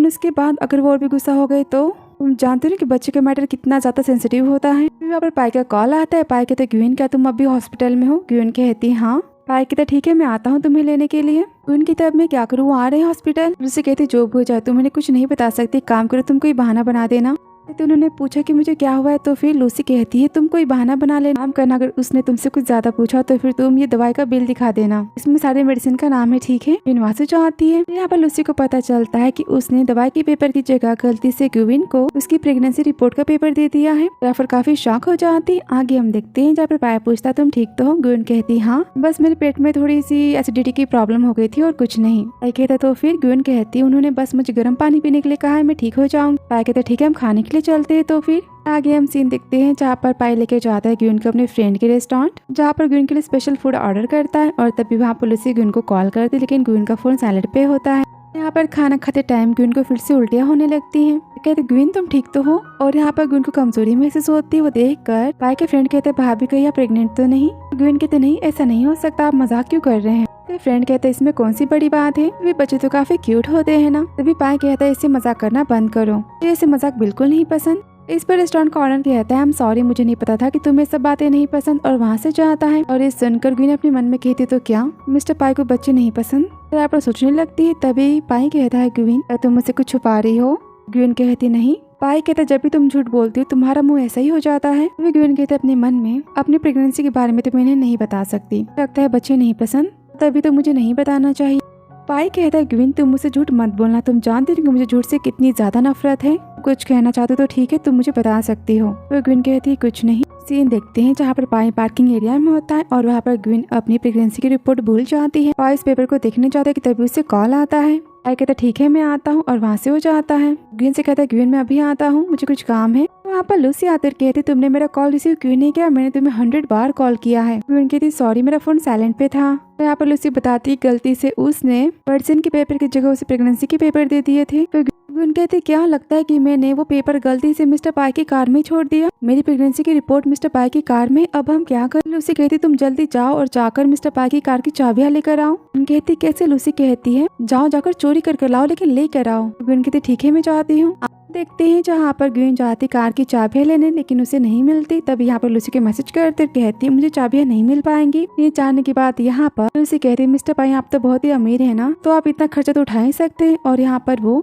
उसके बाद अगर वो और भी गुस्सा हो गए तो? तुम जानते हो कि बच्चे का मैटर कितना ज्यादा सेंसिटिव होता है। यहाँ पर पाई का कॉल आता है। पाई कहते ग्वीन क्या तुम अभी हॉस्पिटल में हो? ग्वीन कहती हाँ। पाई कहता ठीक है मैं आता हूँ तुम्हें लेने के लिए। ग्वीन कहता अब मैं क्या करूँ, वो आ रहे हैं हॉस्पिटल। उससे कहती जो भी हो जाए तुम उन्हें कुछ नहीं बता सकती, काम करो तुम कोई बहाना बना देना। तो उन्होंने पूछा कि मुझे क्या हुआ है, तो फिर लूसी कहती है तुम कोई बहाना बना लेना, काम करना। अगर उसने तुमसे कुछ ज्यादा पूछा तो फिर तुम ये दवाई का बिल दिखा देना, इसमें सारे मेडिसिन का नाम है, ठीक है। ग्वीन वहाँ से जो आती है यहाँ पर लूसी को पता चलता है कि उसने दवाई के पेपर की जगह गलती से ग्वीन को उसकी प्रेगनेंसी रिपोर्ट का पेपर दे दिया है। या फिर काफी शॉक हो जाती। आगे हम देखते हैं जहाँ पर पाया पूछता तुम ठीक तो हो? ग्वीन कहती हाँ बस मेरे पेट में थोड़ी सी एसिडिटी की प्रॉब्लम हो गई थी और कुछ नहीं। पाया कहता तो फिर ग्वीन कहती उन्होंने बस मुझे गर्म पानी पीने के लिए कहा है, मैं ठीक हो जाऊंगी। पाया कहता ठीक है हम खाने के के लिए चलते हैं। तो फिर आगे हम सीन देखते हैं जहाँ पर पाई लेके जाता है ग्वीन को अपने फ्रेंड के रेस्टोरेंट, जहाँ पर ग्वीन के लिए स्पेशल फूड ऑर्डर करता है और तभी वहाँ पुलिस ग्वीन को कॉल करती है, लेकिन ग्वीन का फोन साइलेंट पे होता है। यहाँ पर खाना खाते टाइम ग्वीन को फिर से उल्टियाँ होने लगती हैं। कहते ग्वीन तुम ठीक तो हो, और यहाँ पर ग्वीन को कमजोरी महसूस होती है। वो देखकर पाई के फ्रेंड कहते भाभी कहीं आप प्रेग्नेंट तो नहीं? ग्वीन कहते नहीं, ऐसा नहीं हो सकता, आप मजाक क्यों कर रहे हैं? तो फ्रेंड कहते इसमें कौन सी बड़ी बात है, वे बच्चे तो काफी क्यूट होते हैं ना। तभी पाई कहता है इससे मजाक करना बंद करो, इसे मजाक बिल्कुल नहीं पसंद। इस पर रेस्टोरेंट का ऑनर कहता है आई एम सॉरी, मुझे नहीं पता था कि तुम्हें सब बातें नहीं पसंद, और वहाँ से जाता है। और इस सुनकर ग्वीन अपने मन में कहती तो क्या मिस्टर पाई को बच्चे नहीं पसंद? फिर आप सोचने लगती है। तभी पाई कहता है ग्वीन तुम मुझसे कुछ छुपा रही हो? ग्वीन कहती नहीं। पाई कहता जब भी तुम झूठ बोलती हो तुम्हारा मुंह ऐसा ही हो जाता है। तभी ग्वीन कहते अपने मन में अपनी प्रेगनेंसी के बारे में तो मैंने नहीं बता सकती, लगता है बच्चे नहीं पसंद, तभी तो मुझे नहीं बताना चाहिए। पाई कहता है ग्वीन तुम मुझसे झूठ मत बोलना, तुम जानती हो कि मुझे झूठ से कितनी ज्यादा नफरत है। कुछ कहना चाहते तो ठीक है, तुम मुझे बता सकती हो। तो ग्वीन कहती है कुछ नहीं। सीन देखते हैं जहाँ पर पाई पार्किंग एरिया में होता है और वहाँ पर ग्वीन अपनी प्रेगनेंसी की रिपोर्ट भूल जाती है। पाई इस पेपर को देखने जाता है कि तभी उससे कॉल आता है। पाई कहता ठीक है मैं आता हूँ, और वहाँ से हो जाता है। ग्वीन से कहता है ग्वीन मैं अभी आता हूँ, मुझे कुछ काम है। वहाँ पर लूसी आकर कहती तुमने मेरा कॉल रिसीव क्यों नहीं किया, मैंने तुम्हें 100 बार कॉल किया है। ग्वीन कहती सॉरी मेरा फोन साइलेंट पे था। यहाँ पर लूसी बताती गलती से उसने पर्सन के पेपर की जगह उसे प्रेगनेंसी के पेपर दे दिए थे। तो ग्वीन कहती क्या लगता है कि मैंने वो पेपर गलती से मिस्टर पाई की कार में छोड़ दिया, मेरी प्रेगनेंसी की रिपोर्ट मिस्टर पाई की कार में, अब हम क्या करें? लूसी कहती तुम जल्दी जाओ और जाकर मिस्टर पाई की कार की चाबियां लेकर आओ। कहती कैसे? लूसी कहती है जाओ जाकर चोरी करके लाओ, लेकिन लेकर आओ। ग्वीन कहती ठीक है मैं जाती हूँ। देखते हैं जहाँ पर ग्वीन जाती कार की चाबियां लेने, लेकिन उसे नहीं मिलती। तब यहाँ पर लूसी के मैसेज करते कहती है मुझे चाबियां नहीं मिल पाएंगी। ये जानने की बात यहाँ पर लूसी कहती है मिस्टर पाई आप तो बहुत ही अमीर है ना, तो आप इतना खर्चा तो उठा ही सकते हैं। और यहाँ पर वो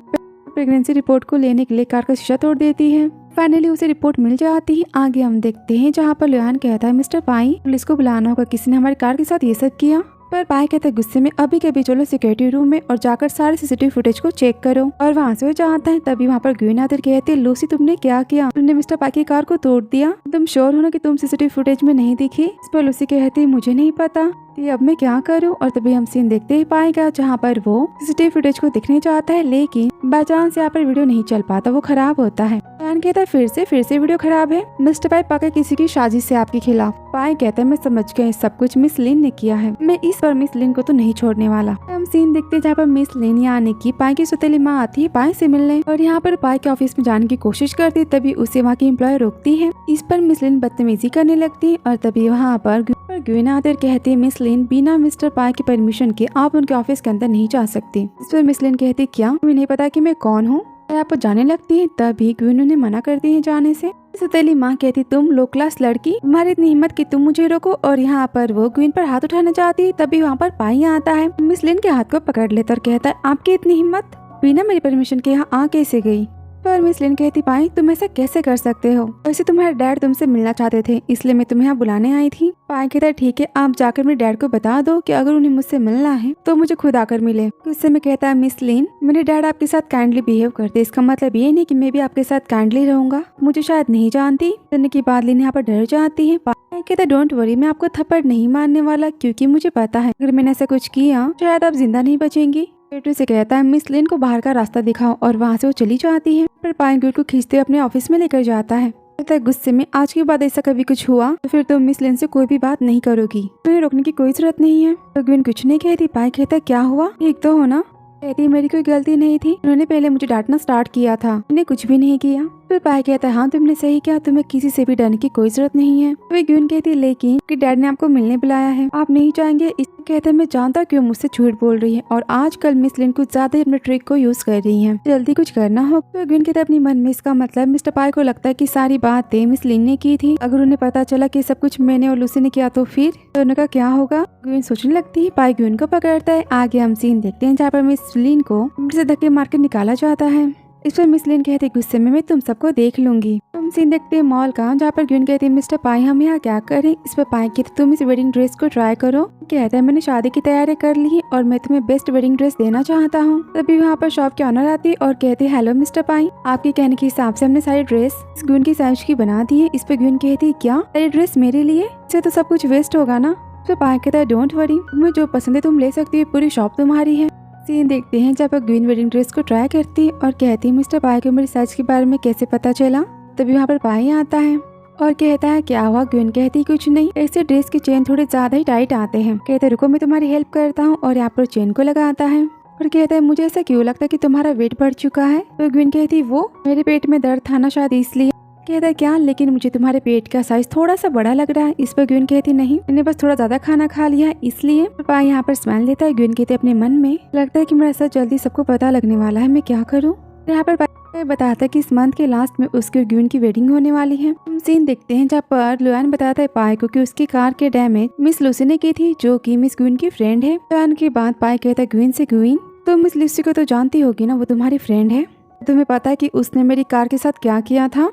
प्रेगनेंसी रिपोर्ट को लेने के लिए कार का शीशा तोड़ देती है। फाइनली उसे रिपोर्ट मिल जाती है। आगे हम देखते हैं जहाँ पर लियान कहता है मिस्टर पाई पुलिस को बुलाना होगा, किसी ने हमारी कार के साथ ये सब किया। पर पाई कहता है गुस्से में अभी के अभी चलो सिक्योरिटी रूम में और जाकर सारे सीसीटीवी फुटेज को चेक करो, और वहाँ से वो जाता है। तभी वहाँ पर ग्वीन आकर कहती है लूसी तुमने क्या किया, तुमने मिस्टर पाई की कार को तोड़ दिया, तुम श्योर हो ना कि तुम सीसीटीवी फुटेज में नहीं दिखी? इस पर लूसी कहती है मुझे नहीं पता, अब मैं क्या करूं? और तभी हम सीन देखते ही पाएगा जहाँ पर वो सीसीटीवी फुटेज को दिखने चाहता है, लेकिन बाय चांस यहाँ पर वीडियो नहीं चल पाता, वो खराब होता है। पाई कहता है फिर से वीडियो खराब है, मिस्टर पाई पक्का किसी की साजिश से आपके खिलाफ। पाई कहता है मैं समझ गया सब कुछ मिस लिन ने किया है, मैं इस पर मिस लिन को तो नहीं छोड़ने वाला। हम सीन देखते हैं जहाँ पर मिस लिन यानी कि पाई की सौतेली माँ आती है पाई से मिलने, और यहाँ पर पाई के ऑफिस में जाने की कोशिश करती है। तभी उसे वहाँ की एम्प्लॉय रोकती है। इस पर मिस लिन बदतमीजी करने लगती है, और तभी वहाँ पर ग्वीन आकर कहती है मिस लिन बिना मिस्टर पाई की परमिशन के आप उनके ऑफिस के अंदर नहीं जा सकती। इस पर मिस लिन कहती क्या तुम्हें नहीं पता कि मैं कौन हूँ? आप जाने लगती है। तभी ग्वीन उन्हें मना करती है जाने से। सौतेली माँ कहती तुम लो क्लास लड़की, तुम्हारी इतनी हिम्मत कि तुम मुझे रोको, और यहाँ पर वो ग्वीन पर हाथ उठाना चाहती है। तभी वहाँ पर पाई आता है, मिस लिन के हाथ को पकड़ लेता और कहता है आपकी इतनी हिम्मत, बिना मेरी परमिशन के यहाँ आ कैसे गई? पर मिस लिन कहती पाई तुम ऐसा कैसे कर सकते हो, वैसे तुम्हारे डैड तुमसे मिलना चाहते थे इसलिए मैं तुम्हें यहाँ बुलाने आई थी। पाई कहता ठीक है आप जाकर मेरे डैड को बता दो कि अगर उन्हें मुझसे मिलना है तो मुझे खुद आकर मिले। उससे मैं कहता है मिस लिन मेरे डैड आपके साथ काइंडली बिहेव करते, इसका मतलब ये नहीं कि मैं भी आपके साथ काइंडली रहूंगा, मुझे शायद नहीं जानती। जानने के बाद लिन यहाँ पर डर जाती है। पाई कहता डोंट वरी मैं आपको थप्पड़ नहीं मारने वाला, क्योंकि मुझे पता है अगर मैंने ऐसा कुछ किया शायद आप जिंदा नहीं बचेंगी। पेट्रो से कहता है मिस लिन को बाहर का रास्ता दिखाओ, और वहाँ से वो चली जाती है। पर पाई ग्वीन को खींचते अपने ऑफिस में लेकर जाता है। कहता है गुस्से में आज के बाद ऐसा कभी कुछ हुआ तो फिर तुम मिस लिन से कोई भी बात नहीं करोगी, तुम्हें रोकने की कोई जरूरत नहीं है। तो ग्वीन कुछ नहीं कहती। पाई कहता क्या हुआ, ठीक तो हो ना? कहती मेरी कोई गलती नहीं थी, उन्होंने पहले मुझे डांटना स्टार्ट किया था, मैंने कुछ भी नहीं किया। फिर पाई कहता है हाँ तुमने सही किया, तुम्हें किसी से भी डरने की कोई जरूरत नहीं है। फिर ग्वीन कहती लेकिन कि डैड ने आपको मिलने बुलाया है, आप नहीं जाएंगे? कहता है मैं जानता क्यों मुझसे झूठ बोल रही है, और आजकल मिस लिन कुछ ज्यादा ही अपने ट्रिक को यूज कर रही है, जल्दी कुछ करना हो। तो ग्वीन कहता है अपनी मन में इसका मतलब मिस्टर पाई को लगता है कि सारी बातें मिस लिन ने की थी, अगर उन्हें पता चला कि सब कुछ मैंने और लूसी ने किया तो फिर उनका क्या होगा? ग्वीन सोचने लगती है। पाई ग्वीन को पकड़ता है। आगे हम सीन देखते हैं जहाँ पर मिस लिन को से धक्के मार के निकाला जाता है। इस पर मिस लिन कहती गुस्से में मैं तुम सबको देख लूंगी। हम सीन देखते हैं मॉल का, जहाँ पर ग्वीन कहती है मिस्टर पाई हम यहाँ क्या करें? इस पर पाई कहती तुम इस वेडिंग ड्रेस को ट्राई करो। कहता है मैंने शादी की तैयारी कर ली है और मैं तुम्हें बेस्ट वेडिंग ड्रेस देना चाहता हूँ। तभी वहाँ पर शॉप के ऑनर आती है और कहती है हेलो मिस्टर पाई, आपके कहने के हिसाब से हमने सारी ड्रेस इस ग्वीन की साइज की बना दी है। इस पर ग्वीन कहती है क्या सारी ड्रेस मेरे लिए? इससे तो सब कुछ वेस्ट होगा ना। तो पाई कहता है डोंट वरी, तुम्हें जो पसंद है तुम ले सकती हो, पूरी शॉप तुम्हारी है। सीन देखते हैं जब ग्वीन वेडिंग ड्रेस को ट्राई करती है और कहती है मिस्टर पाई को मेरी साइज के बारे में कैसे पता चला। तभी वहाँ पर पाई आता है और कहता है क्या हुआ। ग्वीन कहती कुछ नहीं, ऐसे ड्रेस के चेन थोड़े ज्यादा ही टाइट आते हैं। कहते रुको मैं तुम्हारी हेल्प करता हूँ और यहाँ पर चेन को लगाता है और कहता है मुझे ऐसा क्यों लगता है कि तुम्हारा वेट बढ़ चुका है। तो ग्वीन कहती वो मेरे पेट में दर्द था ना शायद इसलिए। कहता है क्या, लेकिन मुझे तुम्हारे पेट का साइज थोड़ा सा बड़ा लग रहा है। इस पर ग्वीन कहती नहीं, मैंने बस थोड़ा ज्यादा खाना खा लिया इसलिए। पाई यहाँ पर स्माइल देता है। ग्वीन कहती अपने मन में लगता है कि मेरा सच जल्दी सबको पता लगने वाला है, मैं क्या करूँ। यहाँ पर पाई बताता है कि इस मंथ के लास्ट में उसकी और ग्वीन की वेडिंग होने वाली है। हम सीन देखते हैं जहाँ पर लुआन बताता है पाई को कि उसकी कार के डैमेज मिस लूसी ने की थी, जो कि मिस ग्वीन की फ्रेंड है। लुआन के बाद पाई कहता है ग्वीन से ग्वीन तो मिस लूसी को तो जानती होगी ना, वो तुम्हारी फ्रेंड है, तुम्हें पता है कि उसने मेरी कार के साथ क्या किया था।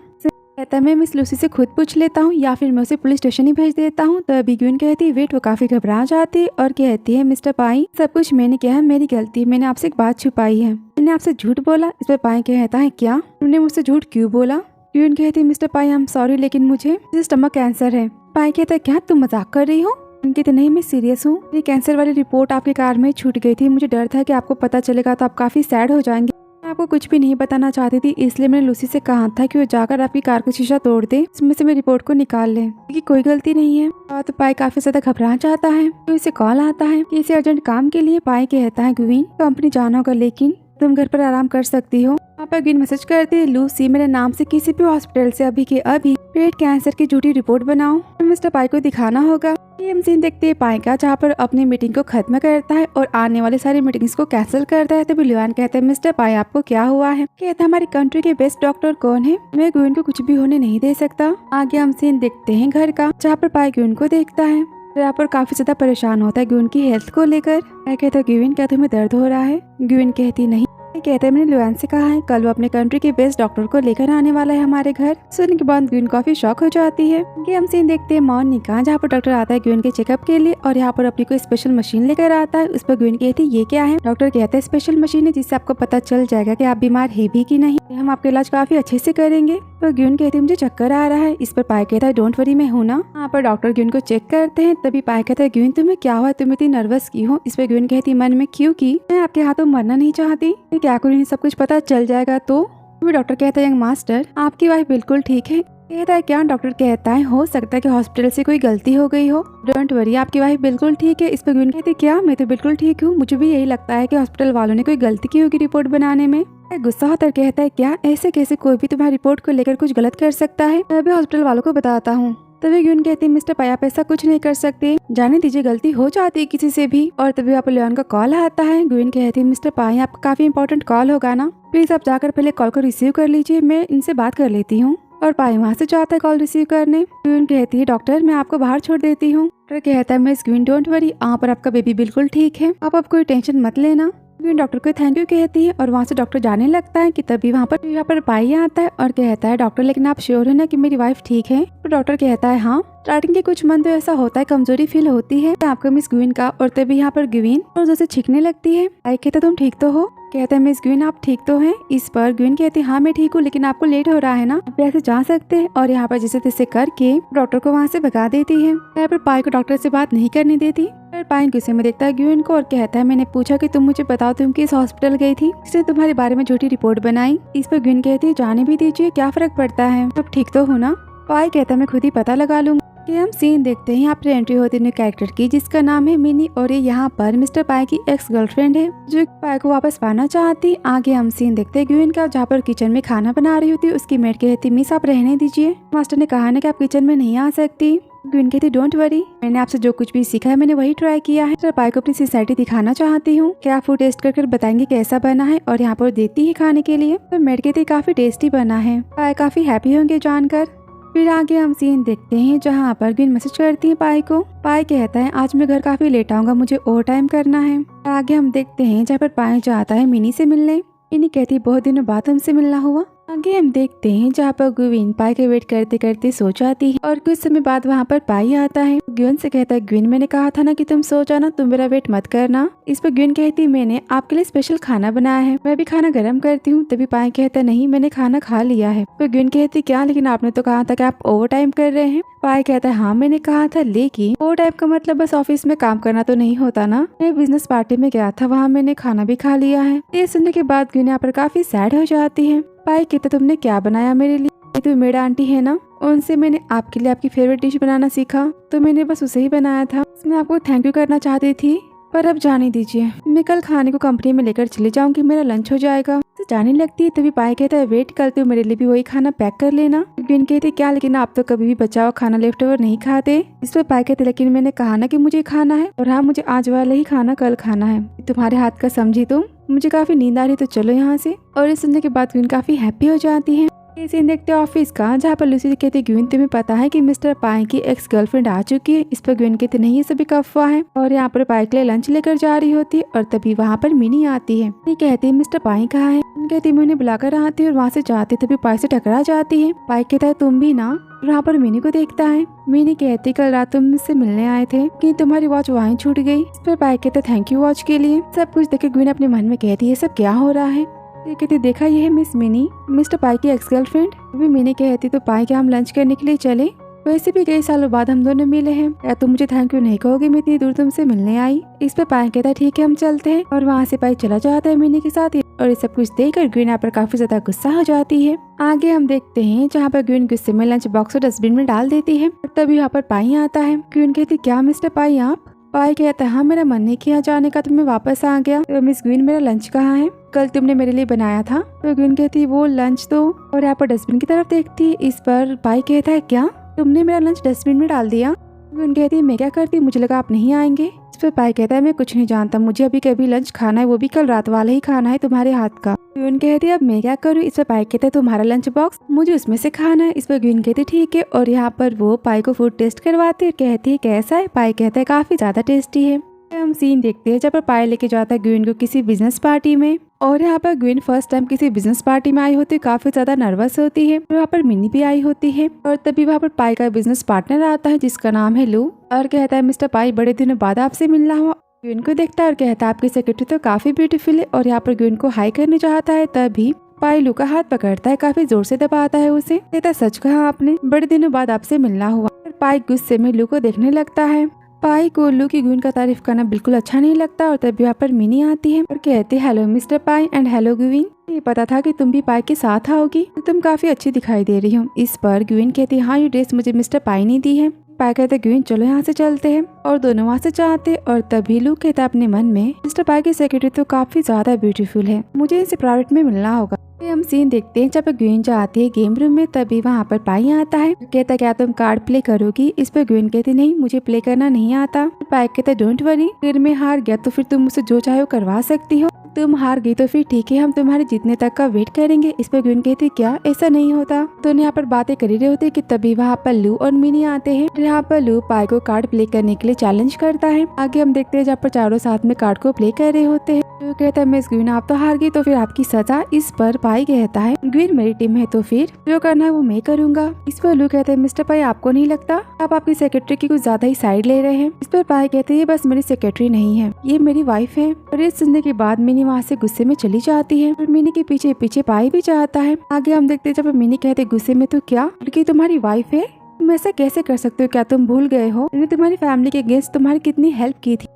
कहता है मैं मिस लूसी से खुद पूछ लेता हूँ या फिर मैं उसे पुलिस स्टेशन ही भेज देता हूँ। तो अभी ग्वीन कहती वेट, वो काफी घबरा जाती है और कहती है मिस्टर पाई सब कुछ मैंने किया है, मेरी गलती, मैंने आपसे एक बात छुपाई है, मैंने आपसे झूठ बोला। इस पर पाई कहता है क्या, तुमने मुझसे झूठ क्यों बोला। ग्वीन कहती है mister pi I am sorry, लेकिन मुझे स्टमक कैंसर है। पाई कहता है क्या तुम मजाक कर रही हो। कहते नहीं मैं सीरियस हूँ, मेरी कैंसर वाली रिपोर्ट आपकी कार में छूट गई थी, मुझे डर था कि आपको पता चलेगा तो आप काफी सैड हो जाएंगे। मैं आपको कुछ भी नहीं बताना चाहती थी, इसलिए मैंने लूसी से कहा था कि वो जाकर आपकी कार का शीशा तोड़ दे, इसमें से मेरी रिपोर्ट को निकाल ले, क्योंकि कोई गलती नहीं है। तो पाई काफी ज्यादा घबरा जाता है। तो इसे कॉल आता है कि इसे अर्जेंट काम के लिए। पाई कहता है ग्वीन कंपनी जाना होगा, लेकिन तुम घर पर आराम कर सकती हो। वहाँ पर ग्वीन मैसेज करती है लूसी मेरे नाम से किसी भी हॉस्पिटल से अभी के अभी पेट कैंसर की झूठी रिपोर्ट बनाओ, तो मिस्टर पाई को दिखाना होगा। ये हम सीन देखते हैं पाई का जहाँ पर अपनी मीटिंग को खत्म करता है और आने वाली सारी मीटिंग्स को कैंसिल करता है। तभी लुआन कहता है मिस्टर पाई आपको क्या हुआ है। कहता है हमारी कंट्री के बेस्ट डॉक्टर कौन है, मैं ग्वीन को कुछ भी होने नहीं दे सकता। आगे हम सीन देखते हैं घर का जहाँ पर पाई ग्वीन को देखता है, यहाँ पर काफी ज्यादा परेशान होता है ग्वीन की हेल्थ को लेकर। मैं कहता है ग्वीन क्या तुम्हें दर्द हो रहा है। ग्वीन कहती नहीं। कहता है मैंने लुआन से कहा है कल वो अपने कंट्री के बेस्ट डॉक्टर को लेकर आने वाला है हमारे घर। सुनने के बाद ग्वीन काफी शॉक हो जाती है। ये हम सीन देखते हैं मॉर्निंग का जहाँ पर डॉक्टर आता है ग्वीन के चेकअप के लिए और यहाँ पर अपनी कोई स्पेशल मशीन लेकर आता है। उस पर ग्वीन कहती है ये क्या है। डॉक्टर कहता है स्पेशल मशीन है जिससे आपको पता चल जाएगा कि आप बीमार है भी की नहीं, हम आपका इलाज काफी अच्छे से करेंगे। तो ग्वीन कहती है मुझे चक्कर आ रहा है। इस पर पाई कहता है डोंट वरी मैं हूँ ना। यहाँ पर डॉक्टर ग्वीन को चेक करते हैं। तभी पाई कहता है ग्वीन तुम्हें क्या हुआ, तुम इतनी नर्वस की हो। इस पर ग्वीन कहती मन में क्यों की, मैं आपके हाथों मरना नहीं चाहती, मैं क्या करूँ सब कुछ पता चल जाएगा तो। डॉक्टर कहता है यंग मास्टर आपकी वाइफ बिल्कुल ठीक है। कहता है क्या। डॉक्टर कहता है हो सकता है कि हॉस्पिटल से कोई गलती हो गई हो, डोंट वरी आपकी वाइफ बिल्कुल ठीक है। इस पर ग्वीन कहती क्या, मैं तो बिल्कुल ठीक हूँ, मुझे भी यही लगता है कि हॉस्पिटल वालों ने कोई गलती की होगी रिपोर्ट बनाने में। गुस्सा होता कहता है क्या, ऐसे कैसे कोई भी तुम्हारी रिपोर्ट को लेकर कुछ गलत कर सकता है, मैं भी हॉस्पिटल वालों को बताता हूँ। तभी ग्वीन कहती है मिस्टर पाई आप ऐसा कुछ नहीं कर सकते, जाने दीजिए गलती हो जाती है किसी से भी। और तभी आप लियोन का कॉल आता है। ग्वीन कहती है मिस्टर पाई आपका काफी इंपॉर्टेंट कॉल होगा ना, प्लीज आप जाकर पहले कॉल को रिसीव कर लीजिए, मैं इनसे बात कर लेती हूँ। और पाई वहाँ से जाता है कॉल रिसीव करने। ग्वीन कहती है डॉक्टर मैं आपको बाहर छोड़ देती हूँ। डॉक्टर कहता है मिस ग्वीन डोंट वरी, यहाँ पर आपका बेबी बिल्कुल ठीक है, आप अब कोई टेंशन मत लेना। ग्वीन डॉक्टर को थैंक यू कहती है और वहाँ से डॉक्टर जाने लगता है कि तभी वहाँ पर पाई आता है और कहता है डॉक्टर लेकिन आप श्योर है ना कि मेरी वाइफ ठीक है। तो डॉक्टर कहता है हाँ, स्टार्टिंग के कुछ मंथ तो ऐसा होता है, कमजोरी फील होती है आपको मिस ग्वीन का। और तभी यहाँ पर ग्वीन और जैसे छिकने लगती है। पाई कहता तुम ठीक तो हो। कहता है मिस ग्वीन आप ठीक तो हैं। इस पर ग्वीन कहती है हाँ मैं ठीक हूँ, लेकिन आपको लेट हो रहा है ना, आप ऐसे जा सकते हैं। और यहाँ पर जैसे तैसे करके डॉक्टर को वहाँ से भगा देती है। यहाँ पर पाई को डॉक्टर से बात नहीं करने देती। फिर पाई गुस्से में देखता है ग्वीन को और कहता है मैंने पूछा कि तुम मुझे बताओ तुम किस हॉस्पिटल गई थी जिसने तुम्हारे बारे में झूठी रिपोर्ट बनाई। इस पर ग्वीन कहती है जाने भी दीजिए, क्या फर्क पड़ता है, अब ठीक तो हो ना। पाई कहता है मैं खुद ही पता लगा लूंगा। कि हम सीन देखते हैं यहाँ पर एंट्री होती है न्यू कैरेक्टर की जिसका नाम है मिनी और ये यहाँ पर मिस्टर पाई की एक्स गर्लफ्रेंड है जो पाई को वापस पाना चाहती। आगे हम सीन देखते हैं ग्वीन का जहाँ पर किचन में खाना बना रही होती है। उसकी मेड कहती मिस आप रहने दीजिए, मास्टर ने कहा ना कि आप किचन में नहीं आ सकती। ग्वीन कहती डोंट वरी, मैंने आपसे जो कुछ भी सीखा है मैंने वही ट्राई किया है। मिस्टर पाई को अपनी सोसाइटी दिखाना चाहती हूँ, क्या फूड टेस्ट कर बताएंगे कैसा बना है। और यहाँ पर देती है खाने के लिए तो मेड कहती काफी टेस्टी बना है। पाई काफी हैप्पी होंगे जानकर। फिर आगे हम सीन देखते हैं जहाँ पर ग्वीन मैसेज करती है पाई को। पाई कहता है आज मैं घर काफी लेट आऊंगा, मुझे ओवर टाइम करना है। आगे हम देखते हैं जहाँ पर पाई जाता है मिनी से मिलने। मिनी कहती बहुत दिनों बाद हमसे मिलना हुआ। आगे हम देखते हैं जहाँ पर ग्वीन पाई के वेट करते करते सो जाती है और कुछ समय बाद वहाँ पर पाई आता है। ग्वीन से कहता है ग्वीन मैंने कहा था ना कि तुम सो जाना, तुम मेरा वेट मत करना। इस पर ग्वीन कहती मैंने आपके लिए स्पेशल खाना बनाया है, मैं भी खाना गर्म करती हूँ। तभी पाई कहता नहीं मैंने खाना खा लिया है। तो ग्वीन कहती क्या, लेकिन आपने तो कहा था कि आप ओवर टाइम कर रहे हैं। पाई कहता है हाँ मैंने कहा था, लेकिन वो टाइप का मतलब बस ऑफिस में काम करना तो नहीं होता ना। मैं बिजनेस पार्टी में गया था, वहाँ मैंने खाना भी खा लिया है। ये सुनने के बाद ग्वीन यहाँ पर काफी सैड हो जाती है। पाई कहता तुमने क्या बनाया मेरे लिए? ये तो मेरा आंटी है ना, उनसे मैंने आपके लिए आपकी फेवरेट डिश बनाना सीखा, तो मैंने बस उसे ही बनाया था। मैं आपको थैंक यू करना चाहती थी, पर अब जाने दीजिए, मैं कल खाने को कंपनी में लेकर चली जाऊंगी, मेरा लंच हो जाएगा। तो जाने लगती है तभी पाई कहता है वेट, कल तो मेरे लिए भी वही खाना पैक कर लेना। ग्वीन कहती क्या, लेकिन आप तो कभी भी बचा हुआ खाना लेफ्ट ओवर नहीं खाते। इस पर पाई कहते लेकिन मैंने कहा ना कि मुझे खाना है, और हाँ मुझे आज वाला ही खाना कल खाना है। तुम्हारे हाथ का समझी तुम, मुझे काफी नींद आ रही, तो चलो यहाँ से। और इस सुनने के बाद ग्वीन काफी हैप्पी हो जाती है। ये सीन देखते ऑफिस का, जहाँ पर लूसी कहती ग्वीन तुम्हें पता है कि मिस्टर पाई की एक्स गर्लफ्रेंड आ चुकी है। इस पर ग्वीन कहती नहीं ये सभी का अफवाह है, और यहाँ पर पाई के लिए लंच लेकर जा रही होती है। और तभी वहाँ पर मिनी आती है। ये कहती है मिस्टर पाई कहाँ है? कहती मैं उन्हें बुलाकर आती है, और वहाँ से जाती तभी पाई से टकरा जाती है। पाई कहता है तुम भी ना। वहाँ पर मिनी को देखता है। मिनी कहती कल रात तुम मुझसे मिलने आए थे कि तुम्हारी वॉच वहीं छूट गई। इस पर पाई कहता थैंक यू वॉच के लिए। सब कुछ देखे ग्वीन अपने मन में कहती है सब क्या हो रहा है। कहती देखा ये है मिस मिनी, मिस्टर पाई की एक्स गर्लफ्रेंड। अभी मिनी कहती तो पाई क्या हम लंच करने के लिए चले? वैसे भी कई सालों बाद हम दोनों मिले हैं, या तुम मुझे थैंक यू नहीं कहोगे मैं इतनी दूर तुमसे मिलने आई? इस पे पाई कहता है ठीक है हम चलते हैं, और वहाँ से पाई चला जाता है मिनी के साथ। और ये सब कुछ देखकर ग्वीन यहाँ पर काफी ज्यादा गुस्सा हो जाती है। आगे हम देखते हैं जहाँ पर ग्वीन गुस्से में लंच बॉक्स को डस्टबिन में डाल देती है। तभी यहाँ पर पाई आता है। ग्वीन कहती क्या मिस्टर पाई आप? पाई कहता है हाँ मेरा मन नहीं किया जाने का, तो मैं वापस आ गया। तो मिस ग्वीन मेरा लंच कहाँ है? कल तुमने मेरे लिए बनाया था। तो ग्वीन कहती वो लंच तो, और यहाँ पर डस्टबिन की तरफ देखती है। इस पर पाई कहता है क्या तुमने मेरा लंच डस्टबिन में डाल दिया? ग्वीन कहती है मैं क्या करती, मुझे लगा आप नहीं आएंगे। इस पर पाई कहता है मैं कुछ नहीं जानता, मुझे अभी कभी लंच खाना है, वो भी कल रात वाला ही खाना है तुम्हारे हाथ का। ग्वीन कहती है अब मैं क्या करूँ? इस पर पाई कहता है तुम्हारा लंच बॉक्स मुझे उसमें से खाना है। इस पर ग्वीन कहती ठीक है, और यहाँ पर वो पाई को फूड टेस्ट करवाती है। कहती है कैसा है? पाई कहता है काफी ज्यादा टेस्टी है। हम सीन देखते हैं जब पर पाई लेके जाता है ग्वीन को किसी बिजनेस पार्टी में, और यहाँ पर ग्वीन फर्स्ट टाइम किसी बिजनेस पार्टी में आई होती है, काफी ज्यादा नर्वस होती है। वहाँ पर मिनी भी आई होती है, और तभी वहाँ पर पाई का बिजनेस पार्टनर आता है जिसका नाम है लू, और कहता है मिस्टर पाई बड़े दिनों बाद आपसे मिलना हुआ। ग्वीन को देखता है और कहता है आपकी सेक्रेटरी तो काफी ब्यूटीफुल है, और यहाँ पर ग्वीन को हाई करने चाहता है। तभी पाई लू का हाथ पकड़ता है, काफी जोर से दबाता है उसे। कहता सच कहा आपने, बड़े दिनों बाद आपसे मिलना हुआ। पाई गुस्से में लू को देखने लगता है। पाई को लू की ग्वीन का तारीफ करना बिल्कुल अच्छा नहीं लगता, और तभी यहाँ पर मिनी आती है और कहती है hello mister Pai and hello Gwen, ये पता था कि तुम भी पाई के साथ आओगी, तो तुम काफी अच्छी दिखाई दे रही हो। इस पर ग्वीन कहती है हाँ ये ड्रेस मुझे मिस्टर पाई ने दी है। पाई कहते ग्वीन चलो यहाँ से चलते हैं, और दोनों वहाँ से जाते। और तभी लू कहता अपने मन में मिस्टर पाई की सेक्रेटरी तो काफी ज्यादा ब्यूटीफुल है, मुझे इनसे प्राइवेट में मिलना होगा। हम सीन देखते हैं जब ग्वीन जाती है गेम रूम में, तभी वहाँ पर पाई आता है। कहता क्या तुम कार्ड प्ले करोगी? इस पर ग्वीन कहती नहीं मुझे प्ले करना नहीं आता। पाई कहता डोंट वरी, फिर मैं हार गया तो फिर तुम मुझसे जो चाहे वो करवा सकती हो, तुम हार गई तो फिर ठीक है हम तुम्हारे जीतने तक का वेट करेंगे। इस पर ग्वीन कहती क्या ऐसा नहीं होता। तो यहाँ पर बातें कर रहे होते कि तभी वहाँ पर लू और मिनी आते हैं। यहाँ पर लू पाई को कार्ड प्ले करने के लिए चैलेंज करता है। आगे हम देखते हैं जहाँ पर चारों साथ में कार्ड को प्ले कर रहे होते हैं। लू कहता है मिस ग्वीन आप तो हार गई, तो फिर आपकी सजा। इस पर पाई कहता है ग्वीन मेरी टीम है, तो फिर जो करना है वो मैं करूंगा। इस पर लू कहते हैं मिस्टर पाई आपको नहीं लगता आप आपकी सेक्रेटरी की कुछ ज्यादा ही साइड ले रहे हैं? इस पर पाई कहते हैं ये बस मेरी सेक्रेटरी नहीं है, ये मेरी वाइफ है। और ये सुनने के बाद मिनी वहाँ से गुस्से में चली जाती है, और मिनी के पीछे पीछे पाई भी जाता है। आगे हम देखते हैं जब मिनी कहते गुस्से में तो क्या लड़की तुम्हारी वाइफ है, तुम ऐसा कैसे कर सकते हो? क्या तुम भूल गए हो मैंने तुम्हारी फैमिली के अगेंस्ट तुम्हारी कितनी हेल्प की थी?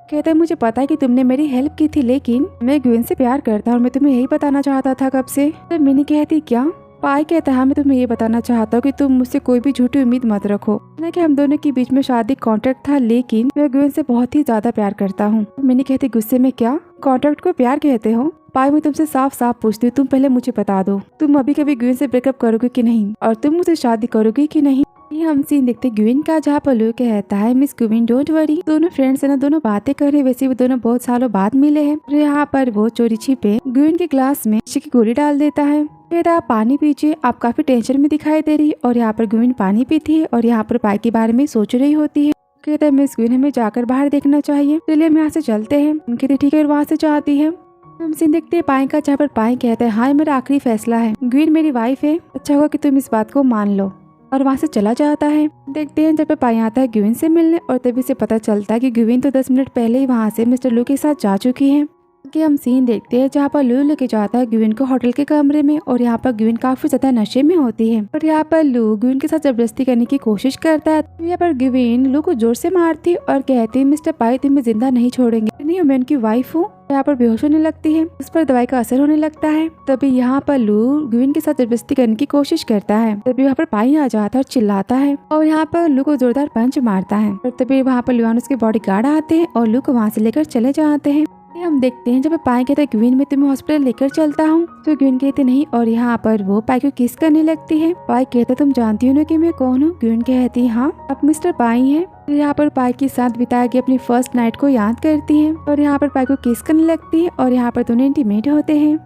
कहता है मुझे पता है कि तुमने मेरी हेल्प की थी, लेकिन मैं ग्वीन से प्यार करता हूँ और मैं तुम्हें यही बताना चाहता था कब से। तो मिनी कहती क्या? पाई कहता है मैं तुम्हें ये बताना चाहता हूँ कि तुम मुझसे कोई भी झूठी उम्मीद मत रखो। ना कि हम दोनों के बीच में शादी कॉन्ट्रैक्ट था, लेकिन मैं ग्वीन से बहुत ही ज्यादा प्यार करता हूँ। मिनी कहती गुस्से में क्या कॉन्ट्रैक्ट को प्यार कहते हो? पाई मैं तुमसे साफ साफ पूछती हूँ, तुम पहले मुझे बता दो तुम अभी कभी ग्वीन से ब्रेकअप करोगे कि नहीं, और तुम मुझसे शादी करोगे कि नहीं। ये हम सीन देखते ग्वीन का, जहाँ पर लू कहता है मिस ग्वीन डोंट वरी, दोनों फ्रेंड्स है ना, दोनों बातें कर रहे, वैसे भी दोनों बहुत सालों बाद मिले हैं। यहाँ पर वो चोरी छिपे ग्वीन के ग्लास में नशे की गोली डाल देता है। कहता आप पानी पीजिए, आप काफी टेंशन में दिखाई दे रही है। और यहाँ पर ग्वीन पानी पीती है और यहाँ पर पाई के बारे में सोच रही होती है। कहता है मिस ग्वीन हमें जाकर बाहर देखना चाहिए, चलिए हम यहाँ से चलते हैं। कहते ठीक है, और वहाँ से जाती है। हम सीन देखते हैं पाई का, जहाँ पर पाई कहता है हाँ मेरा आखिरी फैसला है, ग्वीन मेरी वाइफ है, अच्छा होगा कि तुम इस बात को मान लो। और वहाँ से चला जाता है। देखते हैं जब पाई आता है ग्वीन से मिलने, और तभी से पता चलता है कि ग्वीन तो 10 मिनट पहले ही वहाँ से मिस्टर लू के साथ जा चुकी है। कि हम सीन देखते हैं जहाँ पर लू लेके जाता है ग्विन को होटल के कमरे में और यहाँ पर ग्विन काफी ज्यादा नशे में होती है और यहाँ पर लू ग्विन के साथ जबरदस्ती करने की कोशिश करता है। यहाँ पर ग्विन लू को जोर से मारती और कहती है मिस्टर पाई तुम्हें जिंदा नहीं छोड़ेंगे, नहीं मैं उनकी वाइफ हूँ। यहाँ पर बेहोश होने लगती है, उस पर दवाई का असर होने लगता है। तभी यहाँ पर लू ग्विन के साथ जबरदस्ती करने की कोशिश करता है। तभी वहाँ पर पाई आ जाता है और चिल्लाता है और यहाँ पर लू को जोरदार पंच मारता है और तभी वहाँ पर लुआन उसके बॉडीगार्ड आते हैं और लू को वहाँ से लेकर चले जाते हैं। हम देखते हैं जब पाई कहता है ग्विन मैं तुम्हें हॉस्पिटल लेकर चलता हूँ तो ग्विन कहती नहीं और यहाँ पर वो पाई को किस करने लगती है। पाई कहता तुम जानती हो ना कि मैं कौन हूँ। ग्विन कहती हाँ आप मिस्टर पाई हैं। यहाँ पर पाई के साथ बिताई गई अपनी फर्स्ट नाइट को याद करती है और यहाँ पर पाई को किस करने लगती है और यहाँ पर दोनों इंटीमेट होते हैं।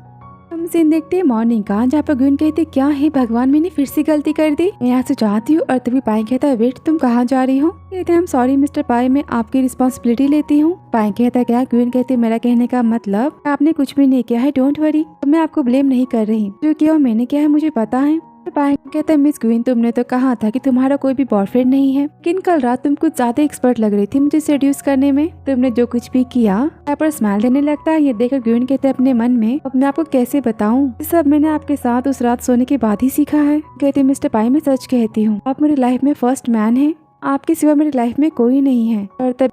हम सीन देखते हैं मॉर्निंग का जहाँ पर ग्विन कहती क्या है भगवान मैंने फिर से गलती कर दी, मैं यहाँ से जाती हूँ। और तभी पाई कहता है वेट तुम कहाँ जा रही हो। कहते हैं सॉरी मिस्टर पाई मैं आपकी रिस्पॉन्सिबिलिटी लेती हूँ। पाई कहता क्या। ग्विन कहती मेरा कहने का मतलब आपने कुछ भी नहीं किया है, डोंट वरी, मैं आपको ब्लेम नहीं कर रही, जो किया मैंने किया है मुझे पता है। पाई कहता है मिस ग्विन तुमने तो कहा था कि तुम्हारा कोई भी बॉयफ्रेंड नहीं है, लेकिन कल रात तुम कुछ ज्यादा एक्सपर्ट लग रही थी मुझे सेड्यूस करने में, तुमने जो कुछ भी किया। यहाँ पर स्माइल देने लगता है। ये देखकर ग्विन कहते हैं अपने मन में अब मैं आपको कैसे बताऊं, ये सब मैंने आपके साथ उस रात सोने के बाद ही सीखा है। कहते मिस्टर पाई मैं सच कहती हूँ आप मेरी लाइफ में फर्स्ट मैन है, आपके सिवा मेरी लाइफ में कोई नहीं है। और तब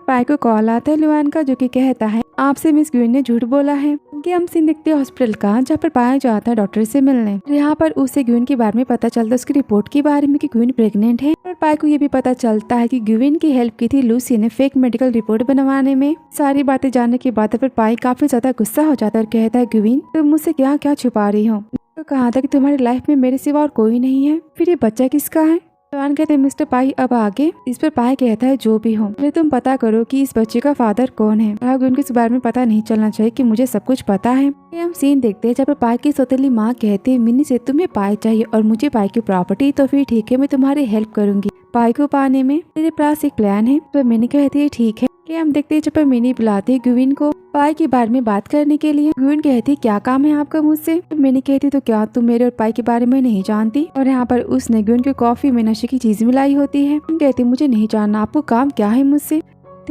पाई को कॉल आता है लुआन का जो कि कहता है आपसे मिस ग्विन ने झूठ बोला है। कि हम सीन देखते हैं हॉस्पिटल का जहाँ पर पाया जाता है डॉक्टर से मिलने। यहाँ पर उसे ग्विन के बारे में पता चलता है, उसकी रिपोर्ट के बारे में कि ग्विन प्रेग्नेंट है। और पाई को ये भी पता चलता है कि ग्विन की हेल्प की थी लूसी ने फेक मेडिकल रिपोर्ट बनवाने में। सारी बातें जानने के बाद पर पाई काफी ज्यादा गुस्सा हो जाता है और कहता है ग्विन तुम मुझसे क्या क्या छुपा रही हो, तो कहा था कि तुम्हारी लाइफ में मेरे सिवा और कोई नहीं है, फिर ये बच्चा किसका है। जवान कहते हैं मिस्टर पाई अब आगे। इस पर पाई कहता है जो भी हो पहले तुम पता करो कि इस बच्चे का फादर कौन है। उनके इस बारे में पता नहीं चलना चाहिए कि मुझे सब कुछ पता है। हम सीन देखते हैं जब पाई की सौतेली माँ कहती है मिनी से तुम्हें पाई चाहिए और मुझे पाई की प्रॉपर्टी, तो फिर ठीक है मैं तुम्हारी हेल्प करूंगी पाई को पाने में, मेरे पास एक प्लान है। तो मिनी कहती है ठीक है। कि हम देखते हैं जब मिनी बुलाती है ग्विन को पाई के बारे में बात करने के लिए। ग्विन कहती है क्या काम है आपका मुझसे। तो मिनी कहती तो क्या तुम मेरे और पाई के बारे में नहीं जानती। और यहाँ पर उसने ग्विन के कॉफी में नशे की चीज मिलाई होती है। कहती मुझे नहीं जानना आपको काम क्या है मुझसे,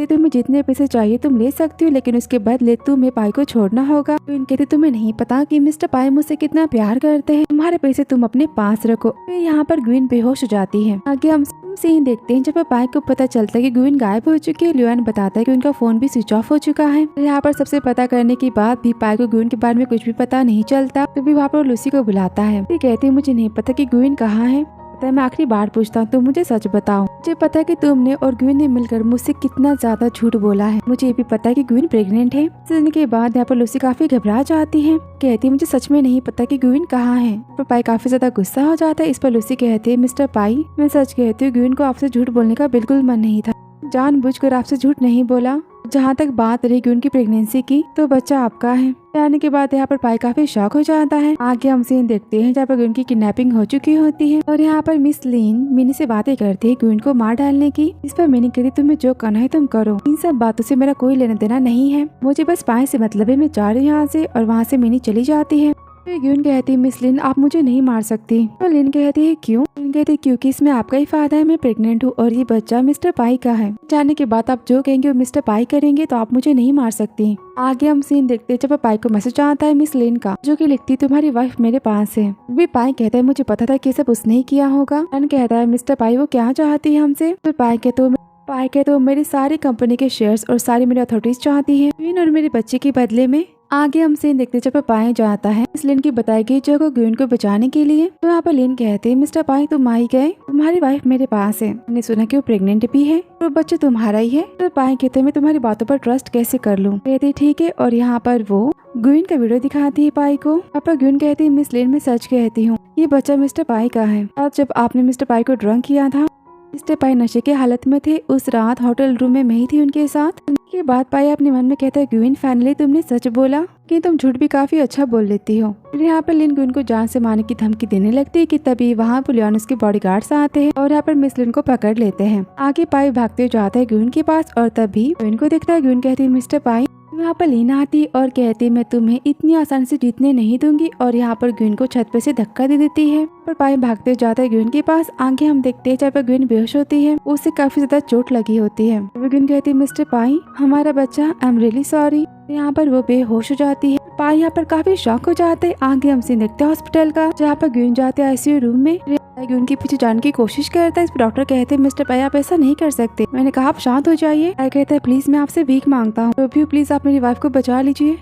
तुम्हें जितने पैसे चाहिए तुम ले सकती हो, लेकिन उसके बदले तुम्हें पाई को छोड़ना होगा। तो कहती तुम्हें नहीं पता कि मिस्टर पाई मुझसे कितना प्यार करते हैं, तुम्हारे पैसे तुम अपने पास रखो। तो यहाँ पर ग्विन बेहोश हो जाती है। आगे हम सीन देखते हैं जब पाई को पता चलता है कि ग्विन गायब हो चुकी है। लुआन बताता है कि उनका फोन भी स्विच ऑफ हो चुका है। यहाँ पर सबसे पता करने के बाद भी पाई को ग्विन के बारे में कुछ भी पता नहीं चलता। तो भी वहाँ पर लूसी को बुलाता है। कहती है मुझे नहीं पता कि ग्विन कहाँ है, मैं आखिरी बार पूछता हूँ तुम मुझे सच बताओ। मुझे पता है कि तुमने और ग्विन ने मिलकर मुझसे कितना ज्यादा झूठ बोला है। मुझे ये भी पता है कि ग्विन प्रेग्नेंट है। सुनने के बाद यहाँ पर लूसी काफी घबरा जाती है। कहती है मुझे सच में नहीं पता कि ग्विन कहाँ है। पर पाई काफी ज्यादा गुस्सा हो जाता है। इस पर लूसी कहती है मिस्टर पाई मैं सच कहती हूँ ग्विन को आपसे झूठ बोलने का बिल्कुल मन नहीं था, जानबूझकर आपसे झूठ नहीं बोला। जहाँ तक बात रही ग्विन की प्रेगनेंसी की तो बच्चा आपका है। जाने के बाद यहाँ पर पाई काफी शॉक हो जाता है। आगे हम सीन देखते हैं जहाँ पर ग्विन की किडनैपिंग हो चुकी होती है और यहाँ पर मिस लिन मिनी से बातें करती है ग्विन को मार डालने की। इस पर मिनी कहती तुम्हें जो करना है तुम करो, इन सब बातों से मेरा कोई लेना देना नहीं है, मुझे बस पाई से मतलब है, मैं जा रही हूँ यहाँ से। और वहाँ से मिनी चली जाती है। फिर ग्विन कहती है मिस लिन आप मुझे नहीं मार सकती। तो लिन कहती है क्यों। लिन कहती है क्योंकि इसमें आपका ही फायदा है, मैं प्रेग्नेंट हूँ और ये बच्चा मिस्टर पाई का है। जाने के बाद आप जो कहेंगे वो मिस्टर पाई करेंगे, तो आप मुझे नहीं मार सकती। आगे हम सीन देखते हैं जब पाई को मैसेज आता है मिस लिन का, जो कि लिखती तुम्हारी वाइफ मेरे पास है। भी पाई कहता है मुझे पता था कि सब उसने ही किया होगा। लिन कहता है मिस्टर पाई वो क्या चाहती है हमसे। तो पाई कहते हो मेरी सारी कंपनी के शेयर्स और सारी मेरी अथॉरिटीज चाहती है ग्विन और मेरे बच्चे के बदले में। आगे हम सीन देखते जब पाई जाता है इस लिन की बताई गई जगह ग्विन को बचाने के लिए। तो यहाँ पर लिन कहते हैं मिस्टर पाई तुम आ ही गए, तुम्हारी वाइफ मेरे पास है, मैंने सुना कि वो प्रेग्नेंट भी है और बच्चा तुम्हारा ही है। तो पाई कहते हैं मैं तुम्हारी बातों पर ट्रस्ट कैसे कर लूं। कहते ठीक है। और यहाँ पर वो ग्विन का वीडियो दिखाती है पाई को। यहाँ पर ग्विन कहती है मिस लिन मैं सच कहती हूँ ये बच्चा मिस्टर पाई का है। और जब आपने मिस्टर पाई को ड्रंक किया था मिस्टर पाई नशे के हालत में थे, उस रात होटल रूम में मैं ही थी उनके साथ। के बाद पाई अपने मन में कहता है ग्विन फाइनली तुमने सच बोला कि तुम झूठ भी काफी अच्छा बोल लेती हो। फिर यहाँ पर लिन ग्विन को जान से मारने की धमकी देने लगती है कि तभी वहाँ पुलियानुस के बॉडीगार्ड्स आते हैं और यहाँ पर मिस लिन को पकड़ लेते हैं। आगे पाई भागते हुए जाता है ग्विन के पास और तभी ग्विन को देखता है। ग्विन कहती है मिस्टर पाई। यहाँ पर लीना आती और कहती मैं तुम्हें इतनी आसानी से जीतने नहीं दूंगी और यहाँ पर ग्विन को छत पे से धक्का दे देती है। पर पाई भागते जाते हैं ग्विन के पास। आगे हम देखते हैं जब ग्विन बेहोश होती है, उसे काफी ज्यादा चोट लगी होती है। ग्विन कहती है मिस्टर पाई हमारा बच्चा, आई एम रियली सॉरी। यहाँ पर वो बेहोश हो जाती है। पाई यहाँ पर काफी शॉक हो जाते हैं। आगे हम सीन देखते हैं हॉस्पिटल का, जहाँ पर ग्विन जाते हैं आईसीयू रूम में। ग्विन के पीछे जाने की कोशिश करता है। इस पर डॉक्टर कहते हैं मिस्टर पाई आप ऐसा नहीं कर सकते। मैंने कहा आप शांत हो जाइए। पाई कहता है प्लीज मैं आपसे भीख मांगता हूँ, तो भी प्लीज आप मेरी वाइफ को बचा लीजिए।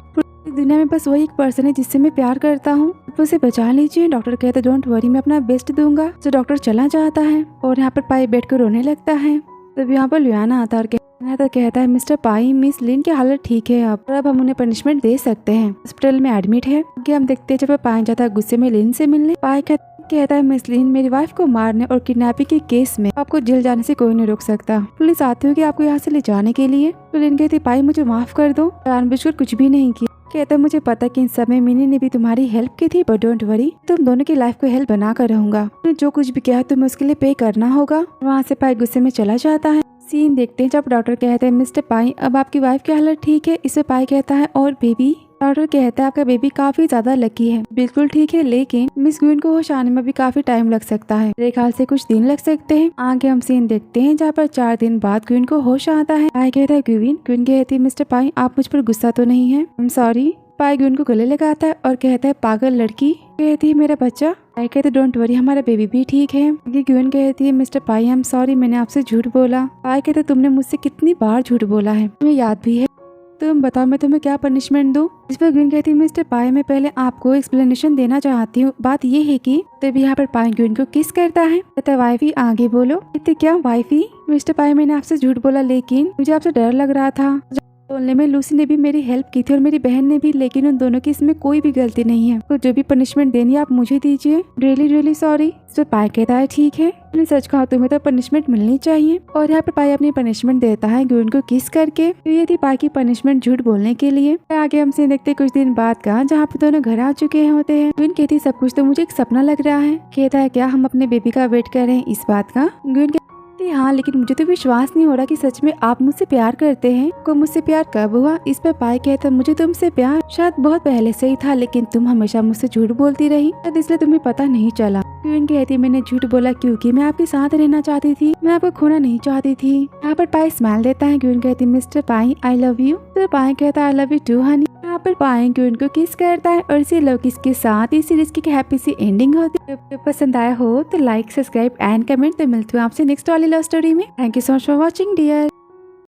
दुनिया में बस वही एक पर्सन है जिससे मैं प्यार करता हूँ, उसे बचा लीजिए। डॉक्टर कहते हैं डोंट वरी मैं अपना बेस्ट दूंगा। तो डॉक्टर चला जाता है और यहाँ पर पाई बैठ कर रोने लगता है। तब यहाँ पर लुयाना आता है और कहता है मिस्टर पाई मिस लिन की हालत ठीक है अब हम उन्हें पनिशमेंट दे सकते हैं। हॉस्पिटल में एडमिट है। आगे हम देखते हैं जब पाई जाता है गुस्से में लिन से मिलने। पाई कहता है मिस लिन मेरी वाइफ को मारने और किडनैपिंग के केस में आपको जेल जाने से कोई नहीं रोक सकता। पुलिस आती होगी आपको यहाँ से ले जाने के लिए। तो लिन कहती पाई मुझे माफ कर दो, जानबूझकर कुछ भी नहीं किया। कहता है मुझे पता कि इन समय मिनी ने भी तुम्हारी हेल्प की थी, बट डोंट वरी तुम दोनों की लाइफ को हेल्प बना कर रहूंगा। जो कुछ भी किया तुम्हें उसके लिए पे करना होगा। वहाँ से पाई गुस्से में चला जाता है। सीन देखते हैं जब डॉक्टर कहते हैं मिस्टर पाई अब आपकी वाइफ की हालत ठीक है। इसे पाई कहता है और बेबी। डॉक्टर कहता है आपका बेबी काफी ज्यादा लकी है। बिल्कुल ठीक है, लेकिन मिस ग्विन को होश आने में भी काफी टाइम लग सकता है। मेरे ख्याल से कुछ दिन लग सकते हैं। आगे हम सीन देखते हैं जहाँ पर 4 दिन बाद ग्विन को होश आता है। पाई कहता है ग्विन कहती है मिस्टर पाई आप मुझ पर गुस्सा तो नहीं है? I am sorry. Pi Gwen को गले लगाता है और कहता है पागल लड़की। कहती है मेरा बच्चा। पाई कहते डोंट वरी हमारा बेबी भी ठीक है। ग्विन कहती है mister pi I am sorry मैंने आपसे झूठ बोला। पाई कहते तुमने मुझसे कितनी बार झूठ बोला है, तुम्हें याद भी है? तुम बताओ मैं तुम्हें क्या पनिशमेंट दूं? इस पर ग्विन कहती है मिस्टर पाई मैं पहले आपको एक्सप्लेनेशन देना चाहती हूँ। बात ये है कि तभी यहाँ पर पाई ग्विन को किस करता है। कहता है वाइफी आगे बोलो। कहते क्या वाइफी? मिस्टर पाई मैंने आपसे झूठ बोला लेकिन मुझे आपसे डर लग रहा था। बोलने में लूसी ने भी मेरी हेल्प की थी और मेरी बहन ने भी, लेकिन उन दोनों की इसमें कोई भी गलती नहीं है। तो जो भी पनिशमेंट देनी है आप मुझे दीजिए। Really sorry. तो पाई कहता है ठीक है, मैंने सच कहा तुम्हें तो पनिशमेंट मिलनी चाहिए। और यहाँ पर पाई अपनी पनिशमेंट देता है ग्विन को किस करके। तो ये थी पाई की पनिशमेंट झूठ बोलने के लिए। आगे हम सीन देखते कुछ दिन बाद का, जहाँ पे दोनों घर आ चुके होते हैं। ग्विन कहती सब कुछ तो मुझे एक सपना लग रहा है। कहता है क्या हम अपने बेबी का वेट कर रहे हैं इस बात का? ग्विन हाँ, लेकिन मुझे तो विश्वास नहीं हो रहा कि सच में आप मुझसे प्यार करते हैं। को मुझसे प्यार कब हुआ? इस पर पाई कहता मुझे तुमसे प्यार शायद बहुत पहले से ही था, लेकिन तुम हमेशा मुझसे झूठ बोलती रही, शायद इसलिए तुम्हें पता नहीं चला। ग्विन कहती मैंने झूठ बोला क्योंकि मैं आपके साथ रहना चाहती थी, मैं आपको खोना नहीं चाहती थी। यहाँ पर पाई स्माइल देता है। ग्विन कहती mister pi I love you. तो पाई कहता I love you too honey. यहाँ पर पाई ग्विन को किस करता है और इसी लव किस के साथ इस सीरीज की हैप्पी सी एंडिंग होती है। तो पसंद आया हो तो लाइक सब्सक्राइब एंड कमेंट। तो मिलती हूँ आपसे नेक्स्ट वाली लव स्टोरी में। Thank you so much for watching dear.